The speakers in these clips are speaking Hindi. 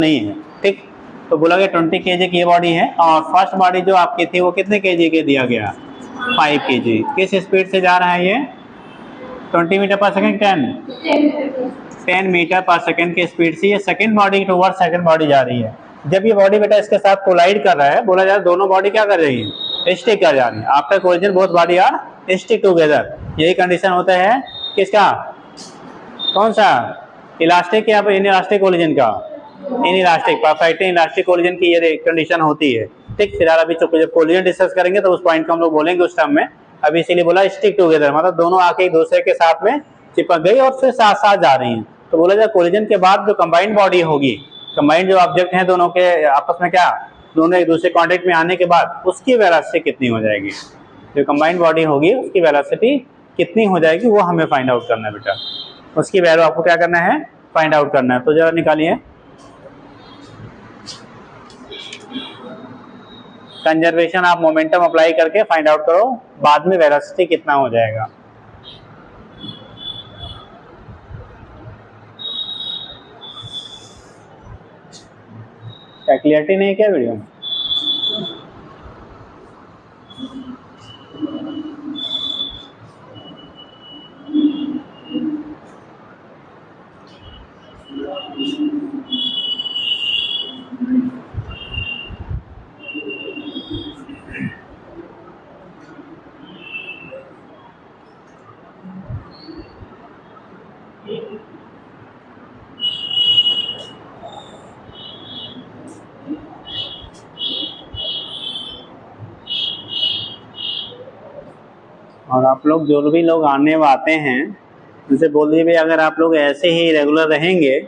नहीं है, ठीक। तो बोला गया 20 kg की बॉडी है और फर्स्ट बॉडी जो आपकी थी वो कितने kg के दिया गया, 5 kg। किस स्पीड से जा रहा है ये, 20 मीटर पर सेकेंड, 10 मीटर पर सेकेंड की स्पीड से ये second body toward second body जा रही है। जब ये बॉडी बेटा इसके साथ कोलाइड कर रहा है, बोला जाए दोनों बॉडी क्या कर रही है, स्टिक कर जा रही है। After collision both body are stick together. यही कंडीशन होता है किसका, कौन सा, इलास्टिक या इनइलास्टिक कोलिजन का, इनइलास्टिक, परफेक्ट इलास्टिक कोलिजन की ये कंडीशन होती है, ठीक। फिलहाल अभी जब कोलिजन डिस्कस करेंगे तो उस पॉइंट को हम लोग बोलेंगे उस टर्म में। अभी इसीलिए बोला स्टिक टुगेदर, मतलब दोनों आके एक दूसरे के साथ में चिपक गई और फिर साथ साथ जा रही हैं। तो बोला जाए कोलिजन के बाद जो कंबाइंड बॉडी होगी, कंबाइंड जो ऑब्जेक्ट हैं दोनों के आपस में क्या, दोनों एक दूसरे कॉन्टेक्ट में आने के बाद उसकी वेलोसिटी कितनी हो जाएगी, जो कंबाइंड बॉडी होगी उसकी वेलोसिटी कितनी हो जाएगी वो हमें फाइंड आउट करना है बेटा। उसकी वैल्यू आपको क्या करना है, फाइंड आउट करना है। तो जरा निकालिए, कंजर्वेशन आप मोमेंटम अप्लाई करके फाइंड आउट करो बाद में वेलोसिटी कितना हो जाएगा। क्या क्लियरिटी नहीं है क्या वीडियो में? और आप लोग जो भी लोग आने आते हैं उनसे बोल दीजिए अगर आप लोग ऐसे ही रेगुलर रहेंगे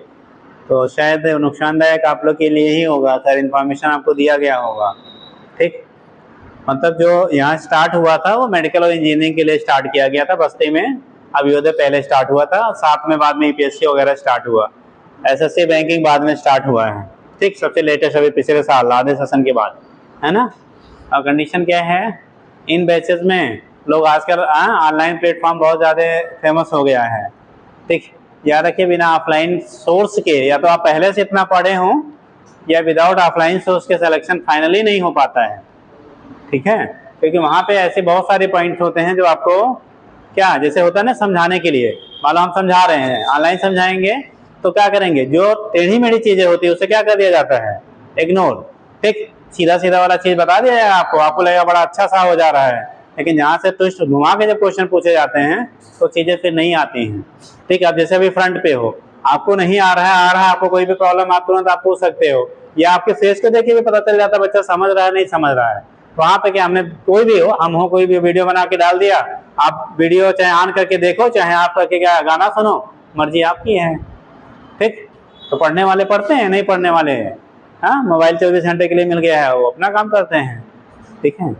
तो शायद नुकसानदायक आप लोग के लिए ही होगा। सर इन्फॉर्मेशन आपको दिया गया होगा, ठीक। मतलब जो यहाँ स्टार्ट हुआ था वो मेडिकल और इंजीनियरिंग के लिए स्टार्ट किया गया था बस्ती में, अभियोदय पहले स्टार्ट हुआ था, साथ में बाद में यूपीएससी वगैरह स्टार्ट हुआ, एसएससी बैंकिंग बाद में स्टार्ट हुआ है, ठीक। सबसे लेटेस्ट अभी पिछले साल आधे सेशन के बाद, है ना। और कंडीशन क्या है, इन बैचेस में लोग आजकल ऑनलाइन प्लेटफॉर्म बहुत ज़्यादा फेमस हो गया है, ठीक। याद रखिए बिना ऑफलाइन सोर्स के या तो आप पहले से इतना पढ़े हों या विदाउट ऑफलाइन सोर्स के सिलेक्शन फाइनली नहीं हो पाता है, ठीक है। क्योंकि वहाँ पे ऐसे बहुत सारे पॉइंट्स होते हैं जो आपको क्या, जैसे होता है ना समझाने के लिए, मान लो हम समझा रहे हैं, ऑनलाइन समझाएंगे तो क्या करेंगे, जो टेढ़ी मेढ़ी चीज़ें होती है उसे क्या कर दिया जाता है, इग्नोर, ठीक। सीधा सीधा वाला चीज़ बता दिया जाए आपको लगेगा बड़ा अच्छा सा हो जा रहा है, लेकिन जहाँ से ट्विस्ट घुमा के जब क्वेश्चन पूछे जाते हैं तो चीज़ें फिर नहीं आती हैं, ठीक। आप जैसे अभी फ्रंट पे हो, आपको नहीं आ रहा है, आपको कोई भी प्रॉब्लम आप तुरंत आप पूछ सकते हो, या आपके फेस को देख के भी पता चल जाता है बच्चा समझ रहा है नहीं समझ रहा है। वहाँ पे क्या, हमने कोई भी हो, हम हो, कोई भी वीडियो बना के डाल दिया, आप वीडियो चाहे ऑन करके देखो चाहे आप करके क्या गाना सुनो, मर्जी आपकी है, ठीक। तो पढ़ने वाले पढ़ते हैं, नहीं पढ़ने वाले हैं, हाँ, मोबाइल 24 घंटे के लिए मिल गया है, वो अपना काम करते हैं, ठीक है।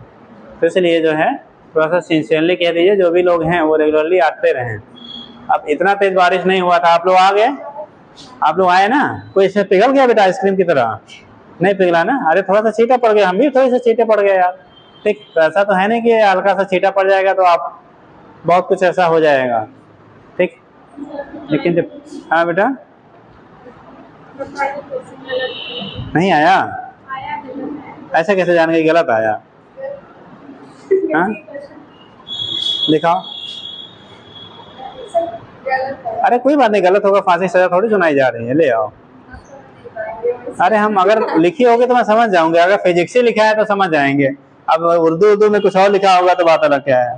तो इसलिए जो है थोड़ा सा सिंसियरली कह दीजिए जो भी लोग हैं वो रेगुलरली आते रहें। अब इतना तेज बारिश नहीं हुआ था, आप लोग आ गए, आप लोग आए ना, कोई इसमें पिघल गया बेटा आइसक्रीम की तरह, नहीं पिघला ना, अरे थोड़ा सा छींटा पड़ गया, हम भी थोड़े से छींटे पड़ गए यार, ठीक। तो ऐसा तो है नहीं कि हल्का सा छींटा पड़ जाएगा तो आप बहुत कुछ ऐसा हो जाएगा, ठीक। लेकिन जब, हाँ बेटा नहीं आया, ऐसा कैसे जान गई गलत आया, हाँ दिखाओ, अरे कोई बात नहीं, गलत होगा, फांसी सजा थोड़ी सुनाई जा रही है, ले आओ। अरे हम अगर लिखी होगी तो मैं समझ जाऊंगा, अगर फिजिक्स लिखा है तो समझ जाएंगे, अब उर्दू में कुछ और लिखा होगा तो बात अलग क्या है।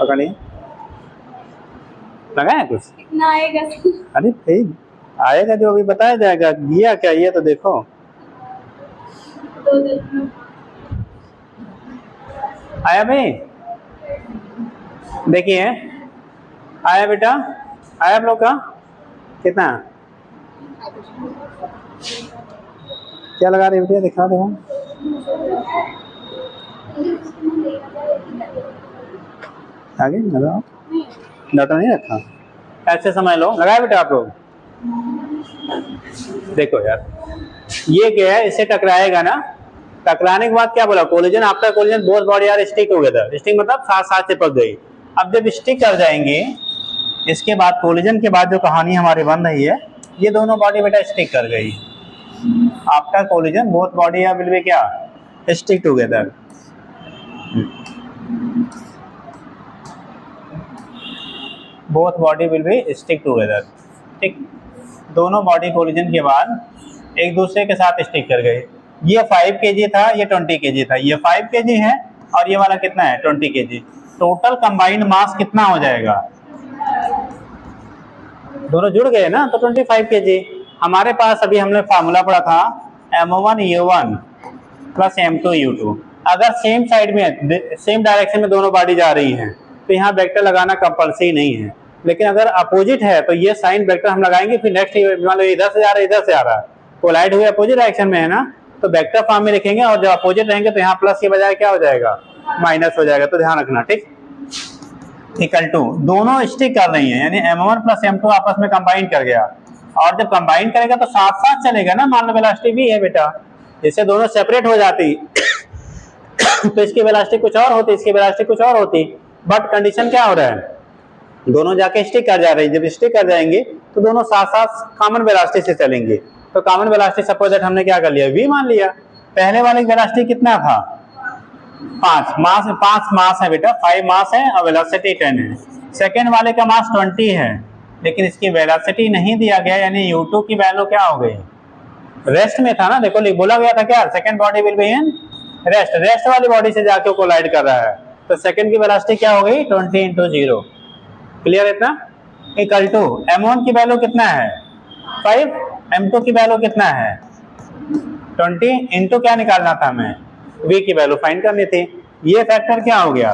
पकड़िए, लगा है कुछ कितना आएगा, अरे ठीक आएगा जो अभी बताया जाएगा, दिया क्या ये तो देखो, आया भाई, देखिए आया बेटा, आया आप लोग का कितना, क्या लगा रहे बेटा, दिखा दो, आगे लगाओ, डाटा नहीं रखा, ऐसे समझ लो, लगाया बेटा आप लोग। देखो यार ये क्या है, इससे टकराएगा ना, टकराने के बाद क्या बोला, collision after collision both body are stick together, stick मतलब साथ साथ चिपक गई। अब जब स्टिक कर जाएंगे इसके बाद कोलिजन के बाद जो कहानी हमारी बन रही है, ये दोनों बॉडी बेटा स्टिक कर गई। After collision both body will be क्या, stick together. Both body will be stick together. ठीक, दोनों बॉडी कोलिजन के बाद एक दूसरे के साथ स्टिक कर गए। ये 5 kg था, ये 20 kg था, ये 5 kg है और ये वाला कितना है 20 kg। टोटल कंबाइंड मास कितना हो जाएगा, दोनों जुड़ गए ना तो 25 kg। हमारे पास अभी हमने फार्मूला पढ़ा था M1U1 प्लस M2U2। अगर सेम साइड में सेम डायरेक्शन में दोनों बॉडी जा रही हैं तो यहाँ वेक्टर लगाना कंपल्सरी नहीं है, लेकिन अगर अपोजिट है तो ये साइन वेक्टर हम लगाएंगे। फिर नेक्स्ट मान लो इधर से जा रहा है, इधर से आ रहा है, कोलाइड हुए अपोजिट डायरेक्शन में है ना, तो वेक्टर फॉर्म में लिखेंगे और जब अपोजिट रहेंगे तो यहाँ प्लस के बजाय क्या हो जाएगा, माइनस हो जाएगा। तो ध्यान रखना। ठीक, इक्वल टू दोनों स्टिक कर रही है, यानी M1 प्लस M2 आपस में कंबाइन कर गया, और जब कंबाइन करेगा तो साथ साथ चलेगा ना। मान लो वेलोसिटी भी है बेटा, इससे दोनों सेपरेट हो जाती तो इसकी वेलोसिटी कुछ और होती, इसकी वेलोसिटी कुछ और होती, बट कंडीशन क्या हो रहा है, दोनों जाके स्टिक कर जा रही है। जब स्टिक कर जाएंगे तो दोनों साथ साथ कॉमन वेलोसिटी से चलेंगे। तो कॉमन वेलोसिटी सपोज दैट हमने क्या कर लिया, v मान लिया। पहले वाले वेलोसिटी कितना था, 5 मास है बेटा, 5 मास है और वेलोसिटी 10 है। सेकेंड वाले का मास 20 है, लेकिन इसकी वेलोसिटी नहीं दिया गया, यानी u2 की वैल्यू क्या हो गई, रेस्ट में था ना। देखो बोला गया था क्या, second body will be in rest, rest वाली बॉडी से जाके कोलाइड कर रहा है, तो सेकेंड की वेलोसिटी क्या हो गई 20 × 0। क्लियर इतना। इक्वल टू M1 की वैल्यू कितना है 5, M2 की वैल्यू कितना है 20, इंटू क्या निकालना था हमें, v की वैल्यू फाइंड करनी थी। ये फैक्टर क्या हो गया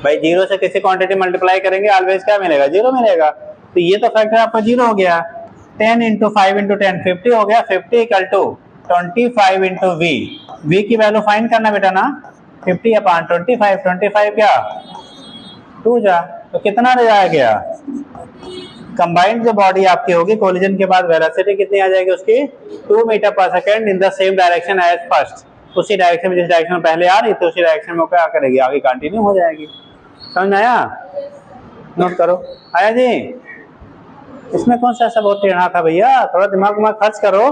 भाई, 0 से किसी क्वांटिटी मल्टीप्लाई करेंगे ऑलवेज क्या मिलेगा, 0 मिलेगा। तो ये तो फैक्टर आपका 0 हो गया। 10 × 5 × 10 50 हो गया, 50 इक्वल टू 25 × v। v की वैल्यू फाइंड करना बेटा ना, 50/25, 25 क्या 2 जा, तो कितना रह जाएगा, कंबाइंड जो बॉडी आपकी होगी कोलिजन के बाद वेलोसिटी कितनी आ जाएगी उसकी, 2 मीटर पर second in the same direction as first. उसी डायरेक्शन में जिस डायरेक्शन में पहले आ रही थी उसी डायरेक्शन में क्या करेगी, आगे कंटिन्यू हो जाएगी। समझ आया, नोट करो। आया जी, इसमें कौन सा ऐसा बहुत टेढ़ा था भैया, थोड़ा दिमाग में खर्च करो।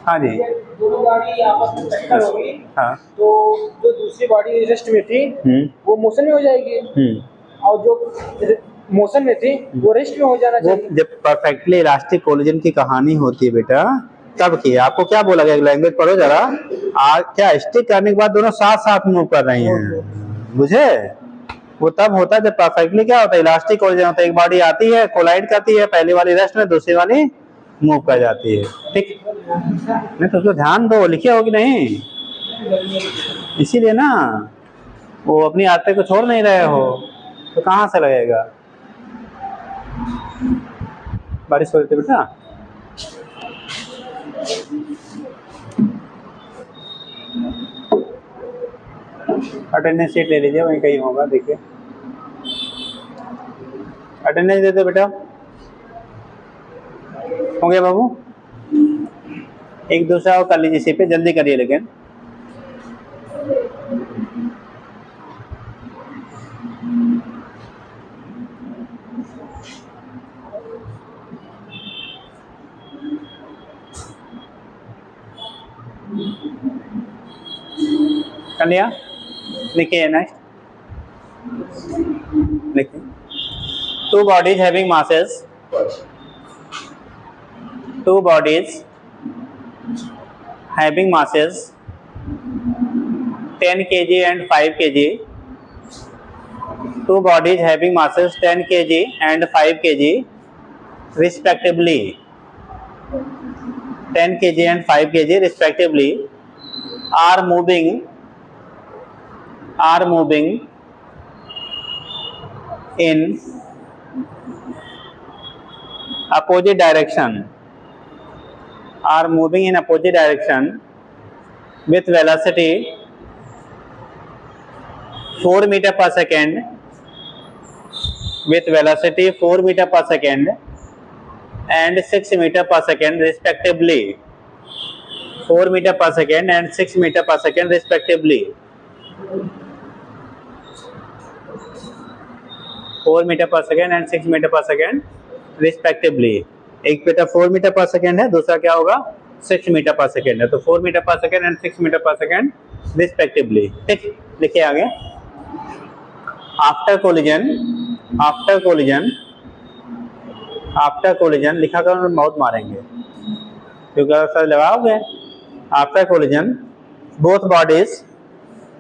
हाँ जी, दोनों गाड़ी आपस में टक्कर होगी, हाँ, तो जो दूसरी बॉडी रेस्ट में थी वो मोशन में हो जाएगी, और जो मोशन में थी वो रेस्ट में हो जाना चाहिए। जब परफेक्टली इलास्टिक कोलिजन की कहानी होती है बेटा तब की, आपको क्या बोला गया, लैंग्वेज पढ़ो जरा। क्या स्टिक करने के बाद दोनों साथ साथ मूव कर रही हैं, बुझे। वो तब होता है जब परफेक्टली क्या होता है, इलास्टिक कोलिजन होता है। एक बॉडी आती है कोलाइड करती है, पहली वाली रेस्ट में, दूसरी वाली मूव कर जाती है। ठीक, नहीं तो उसको ध्यान दो, लिखे होगी नहीं, इसीलिए ना वो अपनी आदतें को छोड़ नहीं रहे हो तो कहाँ से लगेगा। बारिश हो रही थी बेटा, अटेंडेंस शीट ले लीजिए, वहीं कहीं होगा, देखिए अटेंडेंस दे दो बेटा। हो गया बाबू, एक दूसरा कर लीजिए इसी पे, जल्दी करिए लेकिन। कर लिया, लिखिए नेक्स्ट, लिखिए। 2 bodies having masses, 2 bodies having masses 10 kg and 5 kg, 2 bodies having masses 10 kg and 5 kg respectively, 10 kg and 5 kg respectively are moving in opposite direction, are moving in opposite direction with velocity 4 meter per second, with velocity 4 meter per second and 6 meter per second respectively, 4 meter per second and 6 meter per second respectively. 4 metre पर सेकेंड एंड 6 मीटर पर सेकेंड रिस्पेक्टिवली। एक बेटा 4 मीटर पर सेकेंड है, दूसरा क्या होगा 6 मीटर पर सेकेंड है, तो 4 मीटर पर सेकेंड एंड 6 मीटर पर सेकेंड रिस्पेक्टिवली। ठीक, लिखिए आगे। After collision, after collision, after collision लिखा कर माउथ मारेंगे क्योंकि अगर सर लगाओगे। After collision both bodies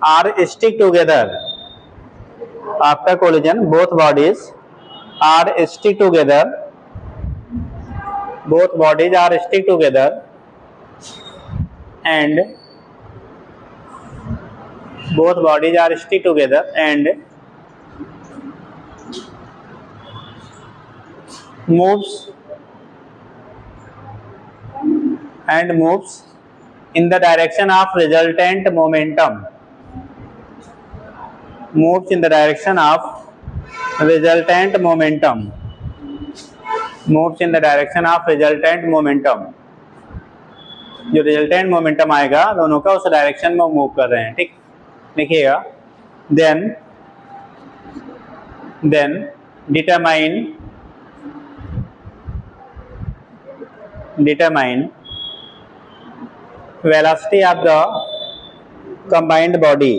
are stick together, after collision both bodies are stick together, both bodies are stick together and both bodies are stick together and moves in the direction of resultant momentum, moves in the direction of resultant momentum, moves in the direction of resultant momentum। जो रिजल्टेंट मोमेंटम आएगा दोनों का उस डायरेक्शन में मूव कर रहे हैं। ठीक, लिखिएगा। Then determine velocity of the combined body,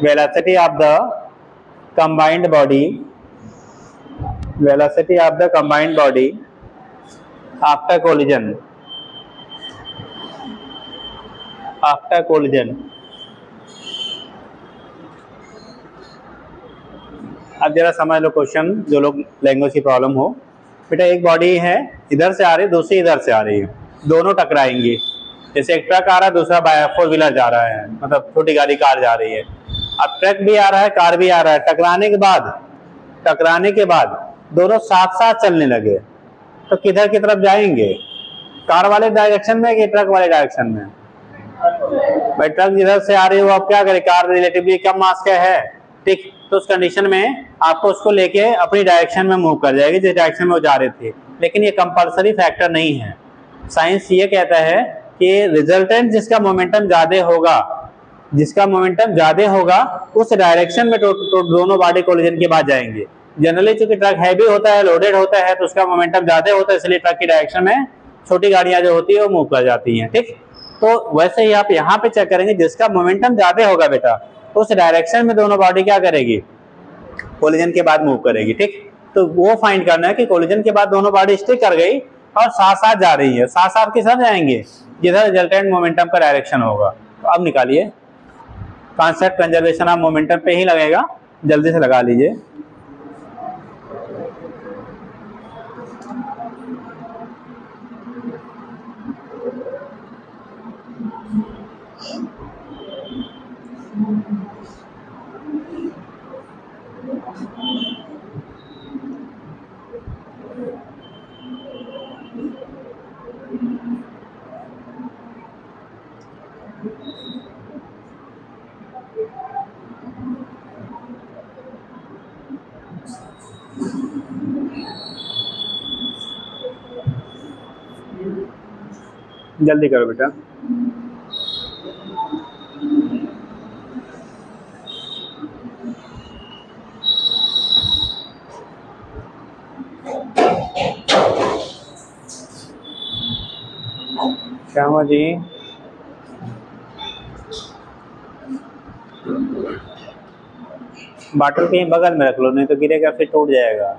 velocity of the combined body, velocity of the combined body after collision, after collision। अब जरा समझ लो क्वेश्चन, जो लोग लैंग्वेज की प्रॉब्लम हो। बेटा एक बॉडी है, इधर से आ रही है, दूसरी इधर से आ रही है, दोनों टकराएंगी। जैसे एक ट्रक आ रहा है, दूसरा 4 व्हीलर जा रहा है, मतलब छोटी गाड़ी कार जा रही है। अब ट्रक भी आ रहा है, कार भी आ रहा है, टकराने के बाद दोनों साथ साथ चलने लगे तो किधर की तरफ जाएंगे? कार वाले डायरेक्शन में कि ट्रक वाले डायरेक्शन में? भाई ट्रक जिधर से आ रही है वो आप क्या करें, कार रिलेटिवली कम मास का है। ठीक, तो उस कंडीशन में आपको उसको लेके अपनी डायरेक्शन में मूव कर जाएगी जिस डायरेक्शन में वो जा रहे थे। लेकिन ये कंपलसरी फैक्टर नहीं है। साइंस ये कहता है कि रिजल्टेंट जिसका मोमेंटम ज्यादा होगा, जिसका मोमेंटम ज्यादा होगा उस डायरेक्शन में दोनों बॉडी कोलिजन के बाद जाएंगे। जनरली चूंकि ट्रक हैवी होता है, लोडेड होता है, तो उसका मोमेंटम ज्यादा होता है, इसलिए ट्रक की डायरेक्शन में छोटी गाड़ियां जो होती है वो मूव कर जाती हैं। ठीक, तो वैसे ही आप यहाँ पे चेक करेंगे, जिसका मोमेंटम ज्यादा होगा बेटा उस डायरेक्शन में दोनों बॉडी क्या करेगी, कोलिजन के बाद मूव करेगी। ठीक, तो वो फाइंड करना है कि कोलिजन के बाद दोनों बॉडी स्टिक कर गई और साथ साथ जा रही है, साथ साथ किस तरफ जाएंगे, जिधर रिजल्टेंट मोमेंटम का डायरेक्शन होगा। तो अब निकालिए, कॉन्सेप्ट कंजर्वेशन ऑफ मोमेंटम पे ही लगेगा, जल्दी से लगा लीजिए। जल्दी करो बेटा। क्या हुआ जी? बॉटल कहीं बगल में रख लो, नहीं तो गिरेगा फिर टूट जाएगा।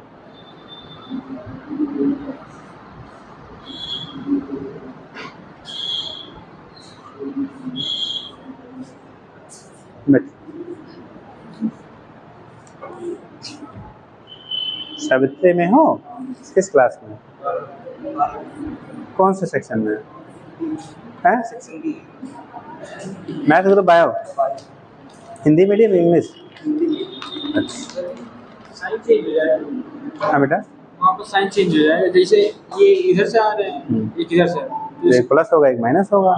सावित्री में हो? किस क्लास में? कौन से सेक्शन में है? मैथ तो बायो, हिंदी मीडियम, इंग्लिश? अच्छा, साइंस चेंज हो जाएगा। हाँ बेटा, वहाँ पर साइंस चेंज हो जाएगा। जैसे ये इधर से आ रहे हैं, एक इधर से, एक प्लस होगा एक माइनस होगा।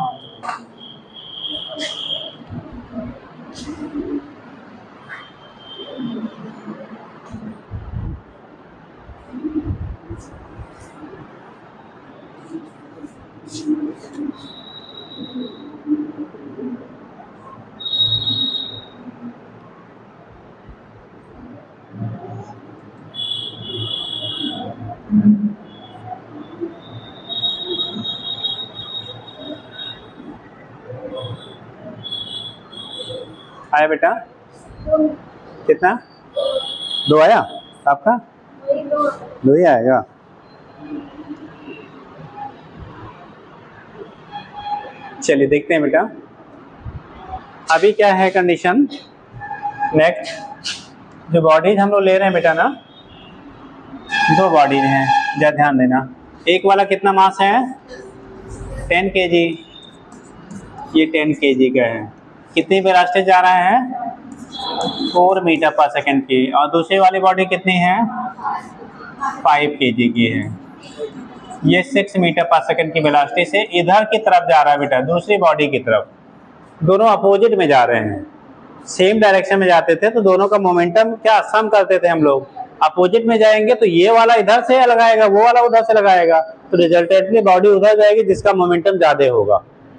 आया बेटा? कितना? 2 आया आपका? 2 ही आएगा। चलिए देखते हैं बेटा अभी क्या है कंडीशन। नेक्स्ट जो बॉडीज हम लोग ले रहे हैं बेटा ना, 2 बॉडीज हैं, जरा ध्यान देना। एक वाला कितना मास है? 10 kg, ये 10 kg का है। कितनी वेलोसिटी जा रहा है? 4 मीटर पर सेकंड की। और दूसरी वाली बॉडी कितनी है? 5 kg की है। ये 6 मीटर पर सेकंड की वेलोसिटी से इधर की तरफ जा रहा है बेटा, दूसरी बॉडी की तरफ। दोनों अपोजिट में जा रहे हैं। सेम डायरेक्शन में जाते थे तो दोनों का मोमेंटम क्या सम करते थे हम लोग। अपोजिट में जाएंगे तो ये वाला इधर से लगाएगा, वो वाला उधर से लगाएगा, तो रिजल्टेंटली बॉडी उधर जाएगी जिसका मोमेंटम ज्यादा होगा।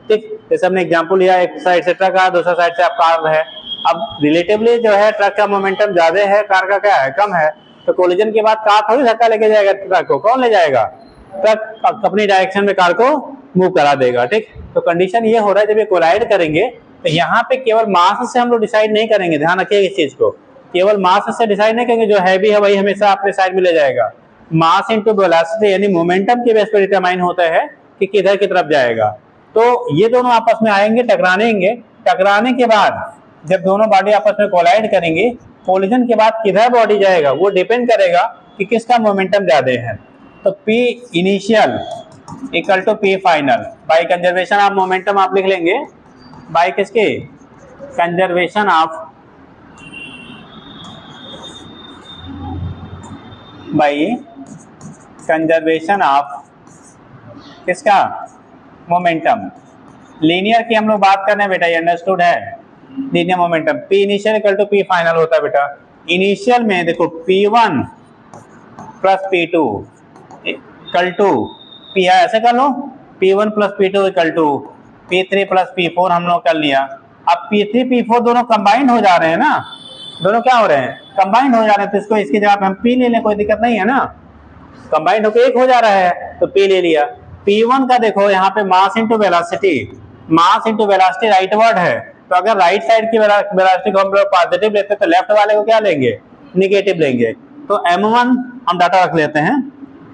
ठीक, जैसे हमने एग्जांपल लिया, एक साइड से ट्रक आ, दूसरा साइड से आप कार है। अब रिलेटिवली जो है ट्रक का मोमेंटम ज्यादा है, कार का क्या है? कम है। तो कोलिजन के बाद कार थोड़ी धक्का लेके जाएगा ट्रक को, कौन ले जाएगा? ट्रक अपनी डायरेक्शन में कार को मूव करा देगा। ठीक, तो कंडीशन ये हो रहा है जब ये कोलाइड करेंगे तो यहाँ पे केवल मास से हम लोग डिसाइड नहीं करेंगे, ध्यान रखिएगा इस चीज को। केवल मास से डिसाइड नहीं करेंगे, जो हैवी है वही हमेशा अपने साइड में ले जाएगा। मास इनटू वेलोसिटी यानी मोमेंटम के बेस पर डिटरमाइन होता है कि किधर की तरफ जाएगा। तो ये दोनों आपस में आएंगे, टकराने के बाद जब दोनों बॉडी आपस में कोलाइड करेंगे, कोलिजन के बाद किधर बॉडी जाएगा वो डिपेंड करेगा कि किसका मोमेंटम ज्यादा है। तो P initial equal to P final by conservation of momentum आप लिख लेंगे, बाय किसके? Conservation of, by conservation of किसका? मोमेंटम। लीनियर की हम लोग बात कर रहे हैं बेटा, ये अंडरस्टूड है? Linear momentum P initial equal to P final होता है बेटा। इनिशियल में देखो P1 plus P2 equal to P, ऐसे कर लो, P1 plus P2 equal to P3 plus P4 हम लोग कर लिया। अब P3 P4 दोनों कंबाइंड हो जा रहे हैं ना, दोनों क्या हो रहे हैं? कंबाइंड हो जा रहे हैं। तो इसको इसकी जगह हम P ले लें, कोई दिक्कत नहीं है ना, कंबाइंड होकर एक हो जा रहा है तो P ले लिया। P1 का देखो यहाँ पे mass into velocity, mass into velocity right word है, तो अगर राइट साइड की वेलोसिटी को हम लोग पॉजिटिव लेते हैं तो लेफ्ट वाले को क्या लेंगे? निगेटिव लेंगे। तो M1 हम डाटा रख लेते हैं,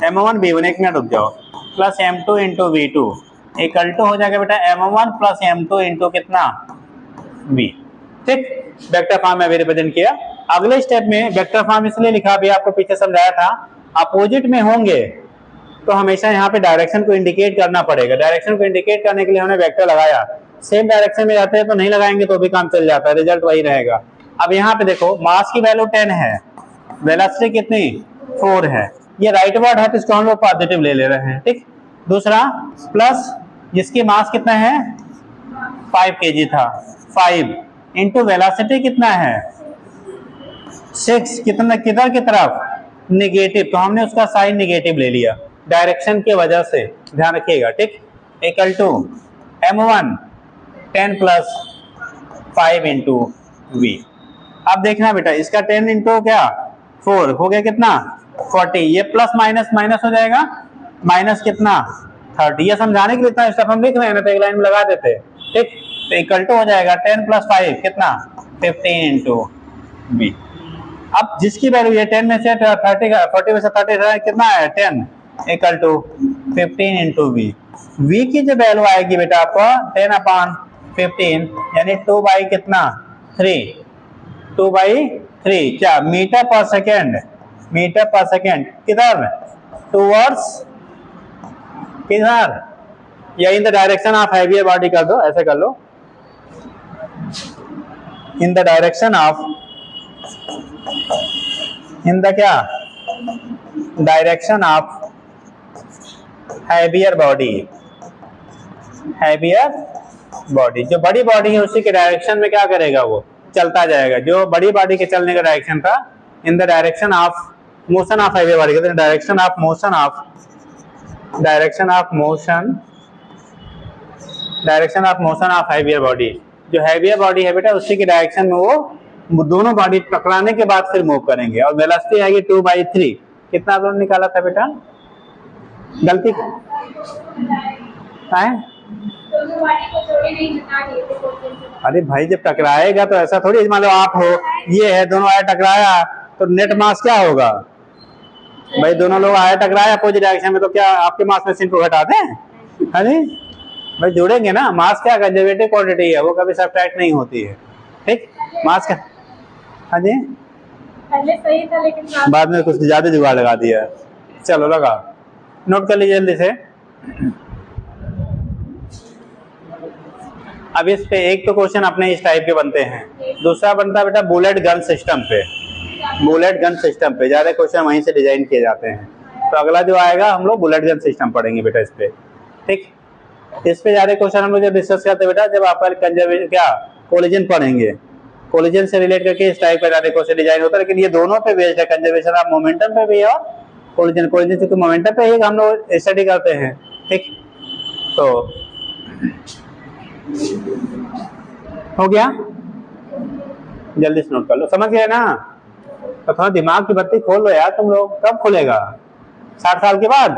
M1 V1, एक मिनट रुक जाओ, plus M2 into V2 equal to हो जाएगा बेटा M1 प्लस M2 इंटू कितना? V। ठीक, वेक्टर फॉर्म में रिप्रेजेंट किया। अगले स्टेप में वेक्टर फॉर्म इसलिए लिखा, भी आपको पीछे समझाया था, अपोजिट में होंगे तो हमेशा यहाँ पे डायरेक्शन को इंडिकेट करना पड़ेगा। डायरेक्शन को इंडिकेट करने के लिए हमने वेक्टर लगाया। सेम डायरेक्शन में जाते हैं तो नहीं लगाएंगे तो भी काम चल जाता है, रिजल्ट वही रहेगा। अब यहाँ पे देखो मास की वैल्यू 10 है, वेलोसिटी कितनी? 4 है। ये राइट वर्ड है तो इसको हम लोग पॉजिटिव ले रहे हैं। ठीक, दूसरा प्लस जिसकी मास कितना है? 5 kg था, 5 इंटू वेलोसिटी कितना है? 6, कितना किधर की तरफ? निगेटिव, तो हमने उसका साइन निगेटिव ले लिया डायरेक्शन की वजह से, ध्यान रखिएगा। ठीक, equal to M1 10 plus 5 into V। अब देखना बेटा इसका 10 इंटू क्या? 4 हो गया कितना? 40। ये प्लस माइनस माइनस हो जाएगा, माइनस कितना? 30। ये समझाने के लिए इतना स्टेप हम लिख रहे हैं ना, तो एक लाइन में लगा देते। ठीक, तो इक्वल टू हो जाएगा 10 प्लस 5 कितना? 15 इंटू V। अब जिसकी वैल्यू ये 10 में से 30, 40 में से 30 कितना है? 10 equal to 15 into V। V की जो वैल्यू आएगी बेटा आपको 10 अपॉन 15 यानी 2 बाई कितना? 3, 2 बाई 3 क्या? मीटर पर सेकेंड, मीटर पर सेकेंड किधर? टूवर्ड्स किधर? या in the direction of heavier body कर दो, ऐसे कर लो, in the direction of, in the क्या? Direction of heavier body, heavier body. जो बड़ी बॉडी है उसी के डायरेक्शन में क्या करेगा? वो चलता जाएगा। जो बड़ी बॉडी के चलने का डायरेक्शन था, इन the direction of motion of heavier body, कहते हैं direction of motion of, direction of motion, direction of motion of heavier body. जो हैवियर बॉडी है बेटा उसी के डायरेक्शन में वो दोनों बॉडी टकराने के बाद फिर मूव करेंगे। और वेलोसिटी आएगी 2/3। कितना आप लोगों ने निकाला था बेटा? गलती है दोनों बाडी को जोड़े नहीं हटा दिए थे कोलिजन से। अरे भाई जब टकराएगा तो ऐसा थोड़ी, मान लो आप हो, ये है, दोनों आया टकराया तो नेट मास क्या होगा भाई? दोनों लोग आया टकराया अपोजिट डायरेक्शन में, तो क्या आपके मास में सिंक को घटा दें? हाँ जी भाई, जुड़ेंगे ना। मास क्या कंजर्वेटिव क्वांटिटी है, वो कभी सब्ट्रैक्ट नहीं होती है। ठीक, मास का, हाँ जी, पहले सही था लेकिन बाद में कुछ ज्यादा जुगाड़ लगा दिया। चलो लगा, नोट कर लीजिए जल्दी से। अब इस पे एक तो क्वेश्चन अपने इस टाइप के बनते हैं, दूसरा बनता है बेटा बुलेट गन सिस्टम पे। बुलेट गन सिस्टम पे ज्यादा क्वेश्चन वहीं से डिजाइन किए जाते हैं। तो अगला जो आएगा हम लोग बुलेट गन सिस्टम पढ़ेंगे बेटा इस पे। ठीक, इस पे ज्यादा क्वेश्चन हम लोग जब डिस्कस करते हैं बेटा, जब आप कंजर्वेशन क्या कोलिजन पढ़ेंगे, कोलिजन से रिलेट करके इस टाइप का ज्यादा क्वेश्चन डिजाइन होता है। लेकिन ये दोनों पे बेस्ड है, कंजर्वेशन ऑफ मोमेंटम पे भी है और कोलिजन। कोलिजन चूंकि मोमेंटम पे ही हम लोग स्टडी करते हैं। ठीक, तो हो गया, जल्दी से नोट कर लो, समझ गए ना? तो थोड़ा दिमाग की बत्ती खोल लो यार तुम लोग। कब खुलेगा? 60 साल के बाद?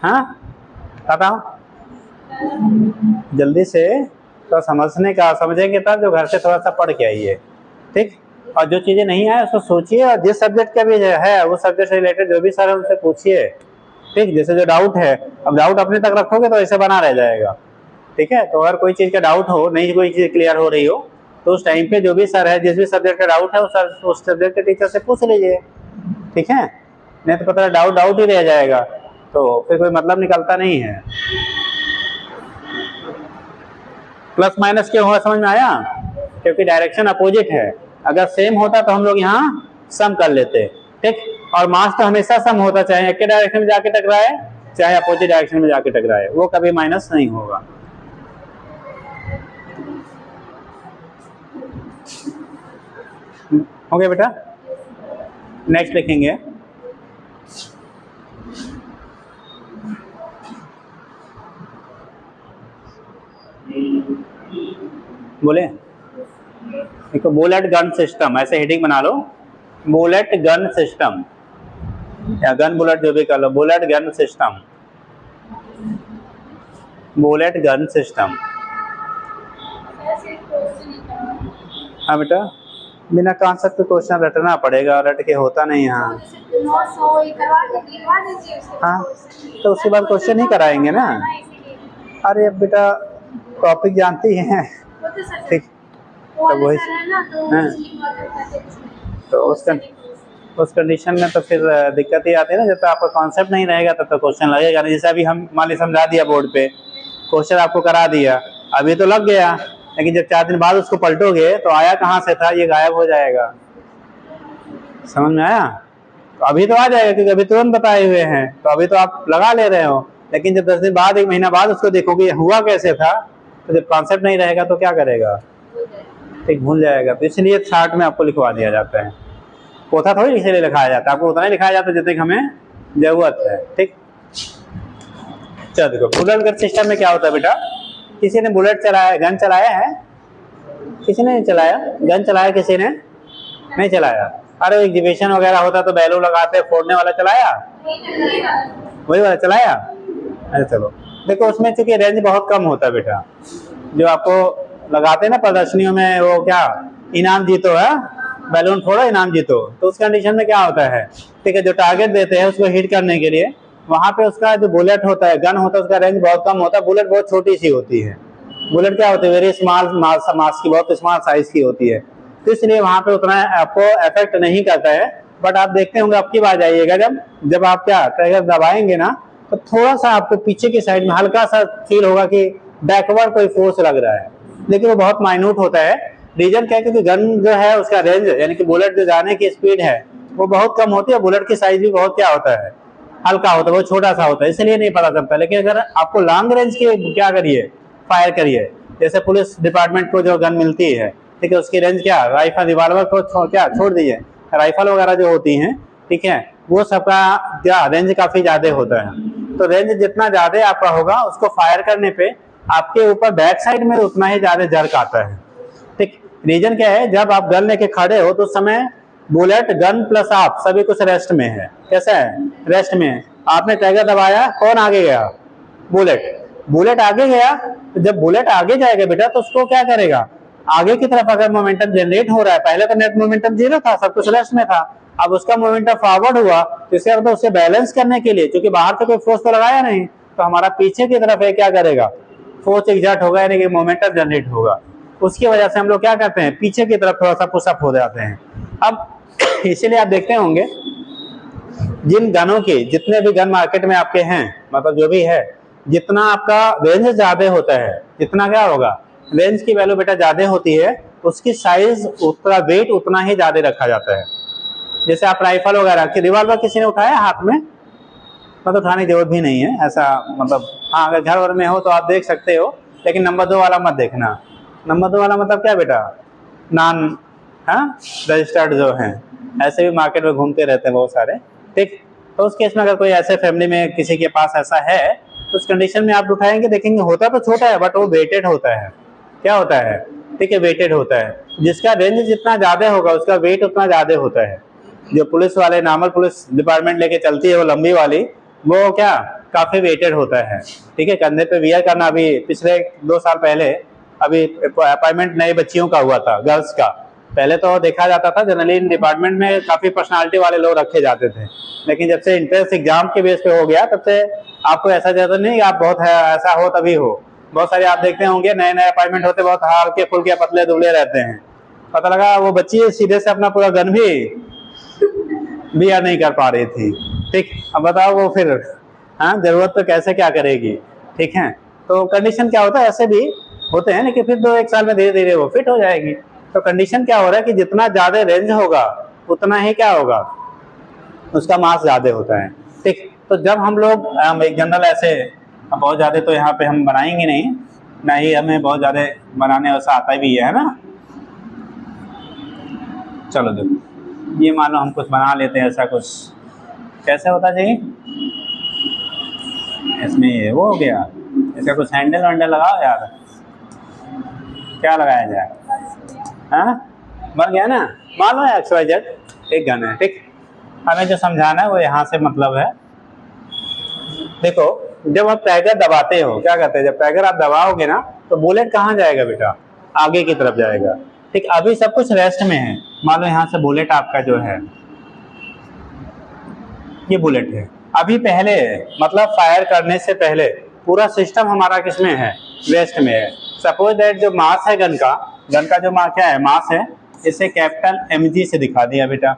हाँ बताओ जल्दी से। तो समझने का समझेंगे तब, जो घर से थोड़ा सा पढ़ के आइए। ठीक, और जो चीजें नहीं आए उसको सोचिए, और जिस सब्जेक्ट का भी है वो सब्जेक्ट से रिलेटेड जो भी सर है उनसे पूछिए। ठीक, जैसे जो डाउट है, अब डाउट अपने तक रखोगे तो ऐसे बना रह जाएगा। ठीक है, तो अगर कोई चीज का डाउट हो, नहीं कोई चीज क्लियर हो रही हो, तो उस टाइम पे जो भी सर है, जिस भी सब्जेक्ट का डाउट है उस सब्जेक्ट के टीचर से पूछ लीजिए। ठीक है, नहीं तो पता डाउट डाउट ही रह जाएगा, तो फिर कोई मतलब निकलता नहीं है। प्लस माइनस क्यों हुआ समझ में आया? क्योंकि डायरेक्शन अपोजिट है। अगर सेम होता तो हम लोग यहाँ सम कर लेते। ठीक, और मास तो हमेशा सम होता, चाहे एक के डायरेक्शन में जाके टकराए चाहे अपोजिट डायरेक्शन में जाके टकराए, वो कभी माइनस नहीं होगा। हो गया बेटा, नेक्स्ट लिखेंगे। बोले देखो, बुलेट गन सिस्टम, ऐसे हेडिंग बना लो, बुलेट गन सिस्टम या गन बुलेट जो भी कर लो, bullet gun system, bullet gun system. हाँ बेटा, बिना कॉन्सेप्ट के क्वेश्चन रटना पड़ेगा, रट के होता नहीं यहाँ। हाँ, तो उसके बाद क्वेश्चन ही कराएंगे ना। अरे अब बेटा टॉपिक जानती हैं। ठीक, तो वही, तो उस कंडीशन में तो फिर दिक्कत ही आती है ना। जब तक आपका कॉन्सेप्ट नहीं रहेगा तब तो क्वेश्चन लगेगा नहीं। जैसे अभी हम मान ली समझा दिया बोर्ड पे, क्वेश्चन आपको करा दिया, अभी तो लग गया, लेकिन जब 4 दिन बाद उसको पलटोगे तो आया कहाँ से था ये गायब हो जाएगा। समझ में आया? तो अभी तो आ जाएगा क्योंकि अभी तुरंत बताए हुए हैं, तो अभी तो आप लगा ले रहे हो। लेकिन जब 10 दिन बाद, 1 महीना बाद उसको देखोगे ये हुआ कैसे था, तो जब कॉन्सेप्ट नहीं रहेगा तो क्या करेगा? ठीक, भूल जाएगा। तो इसलिए चार्ट में आपको लिखवा दिया जाता है, पोथा थोड़ी इसीलिए लिखाया जाता है, आपको उतना ही लिखाया जाता है जितने हमें जरूरत है। ठीक, चलो देखो, बुलेट गन सिस्टम में क्या होता है बेटा, किसी ने बुलेट चलाया, गन चलाया है? किसी ने नहीं चलाया? गन चलाया किसी ने? नहीं चलाया। अरे एग्जीबिशन वगैरह होता तो बैलून लगाते, फोड़ने वाला चलाया? वही वाला चलाया? अरे चलो देखो, उसमें चूंकि रेंज बहुत कम होता है बेटा, जो आपको लगाते हैं ना प्रदर्शनियों में, वो क्या इनाम जीतो है, बैलून फोड़ो इनाम जीतो, तो उस कंडीशन में क्या होता है, ठीक है, जो टारगेट देते हैं उसको हिट करने के लिए, वहां पे उसका जो बुलेट होता है, गन होता है, उसका रेंज बहुत कम होता है। बुलेट बहुत छोटी सी होती है। बुलेट क्या होती है, वेरी स्मॉल मास की, बहुत स्मॉल साइज की होती है, तो इसलिए वहां पे उतना आपको इफेक्ट नहीं करता है। बट आप देखते होंगे, आपकी बात आइएगा, जब आप क्या ट्रिगर दबाएंगे ना, तो थोड़ा सा आपको पीछे की साइड में हल्का सा फील होगा कि बैकवर्ड कोई फोर्स लग रहा है, लेकिन वो बहुत माइन्यूट होता है। रीजन क्या है, क्योंकि गन जो है उसका रेंज, यानी कि बुलेट जो जाने की स्पीड है वो बहुत कम होती है। बुलेट की साइज भी बहुत क्या होता है, हल्का होता है, वो छोटा सा होता है, इसलिए नहीं पता चलता। लेकिन अगर आपको लॉन्ग रेंज की क्या करिए, फायर करिए, जैसे पुलिस डिपार्टमेंट को जो गन मिलती है, ठीक है, उसकी रेंज क्या, राइफल रिवॉल्वर को क्या छोड़ दीजिए, राइफल वगैरह जो होती हैं, ठीक है, वो सबका क्या रेंज काफी ज्यादा होता है। तो रेंज जितना ज्यादा आपका होगा, उसको फायर करने पे आपके ऊपर बैक साइड में उतना ही ज्यादा जर्क आता है। ठीक, रीजन क्या है, जब आप गन लेके खड़े हो तो उस समय बुलेट, गन प्लस आप सभी कुछ रेस्ट में है। कैसा है, रेस्ट में है। आपने ट्रिगर दबाया, कौन आगे गया, बुलेट, बुलेट आगे गया, तो जब बुलेट आगे जाएगा बेटा तो उसको क्या करेगा, आगे की तरफ अगर मोमेंटम जनरेट हो रहा है, पहले तो नेट मोमेंटम जीरो था, सब कुछ रेस्ट में था, अब उसका मोमेंटम फॉरवर्ड हुआ, तो इसका मतलब उसे बैलेंस करने के लिए, क्योंकि बाहर से कोई फोर्स तो लगाया नहीं, तो हमारा पीछे की तरफ है क्या करेगा, फोर्स एग्जर्ट होगा, यानी कि मोमेंटम जनरेट होगा। उसकी वजह से हम लोग क्या करते हैं, पीछे की तरफ थोड़ा सा पुशअप हो जाते हैं। अब इसीलिए आप देखते होंगे जिन गनों के, जितने भी गन मार्केट में आपके हैं, मतलब जो भी है, जितना आपका रेंज ज्यादा होता है, जितना क्या होगा, रेंज की वैल्यू बेटा ज्यादा होती है, उसकी साइज उतना, वेट उतना ही ज्यादा रखा जाता है। जैसे आप राइफल वगैरह, रिवॉल्वर किसी ने उठाया हाथ में, मतलब उठाने की जरूरत भी नहीं है ऐसा, मतलब हाँ अगर घर वर में हो तो आप देख सकते हो, लेकिन नंबर 2 वाला मत देखना। नंबर 2 वाला मतलब क्या बेटा, नॉन रजिस्टर्ड जो हैं, ऐसे भी मार्केट में घूमते रहते हैं बहुत सारे, ठीक। तो उस केस में अगर कोई ऐसे फैमिली में किसी के पास ऐसा है, तो उस कंडीशन में आप उठाएंगे, देखेंगे होता तो छोटा है बट वो वेटेड होता है। क्या होता है, ठीक है, वेटेड होता है। जिसका रेंज जितना ज्यादा होगा उसका वेट उतना ज्यादा होता है। जो पुलिस वाले, नॉर्मल पुलिस डिपार्टमेंट लेके चलती है वो लंबी वाली, वो क्या काफी वेटेड होता है, ठीक है। कंधे पे वियर करना, अभी पिछले 2 साल पहले अभी अपॉइंटमेंट नई बच्चियों का हुआ था, गर्ल्स का। पहले तो देखा जाता था जनरली इन डिपार्टमेंट में काफी पर्सनालिटी वाले लोग रखे जाते थे, लेकिन जब से एंट्रेंस एग्जाम के बेस पे हो गया, तब से आपको ऐसा जरूरत नहीं, आप बहुत है ऐसा हो तभी हो। बहुत सारे आप देखते होंगे नए नए अपॉइंटमेंट होते, बहुत हल्के फुल्के पतले दुबले रहते हैं, पता लगा वो बच्ची सीधे से अपना पूरा गन भी बियर नहीं कर पा रही थी, ठीक। अब बताओ वो फिर जरूरत तो कैसे क्या करेगी, ठीक है। तो कंडीशन क्या होता है, ऐसे भी होते हैं, लेकिन फिर 2-1 साल में धीरे धीरे वो फिट हो जाएगी। तो कंडीशन क्या हो रहा है कि जितना ज्यादा रेंज होगा उतना ही क्या होगा, उसका मास ज्यादा होता है, ठीक। तो जब हम लोग एक जनरल ऐसे, बहुत ज्यादा तो यहाँ पे हम बनाएंगे नहीं, ना ही हमें बहुत ज्यादा बनाने वैसा आता भी है ना। चलो देखो, ये मान लो हम कुछ बना लेते हैं ऐसा कुछ, कैसे होता जी, इसमें वो हो गया, ऐसा कुछ हैंडल वैंडल लगाओ यार, क्या लगाया जाए, बन गया ना। मान लो XYZ एक गन है, ठीक। हमें जो समझाना है वो यहाँ से मतलब है, देखो जब आप टाइगर दबाते हो क्या करते हैं, जब टाइगर आप दबाओगे ना तो बुलेट कहाँ जाएगा बेटा, आगे की तरफ जाएगा, ठीक। अभी सब कुछ रेस्ट में है, मान लो यहाँ से बुलेट आपका जो है, ये बुलेट है, अभी पहले मतलब फायर करने से पहले पूरा सिस्टम हमारा किसमें है, रेस्ट में है। सपोज दैट जो मास है गन का जो क्या है, मास है, इसे कैपिटल mg से दिखा दिया बेटा,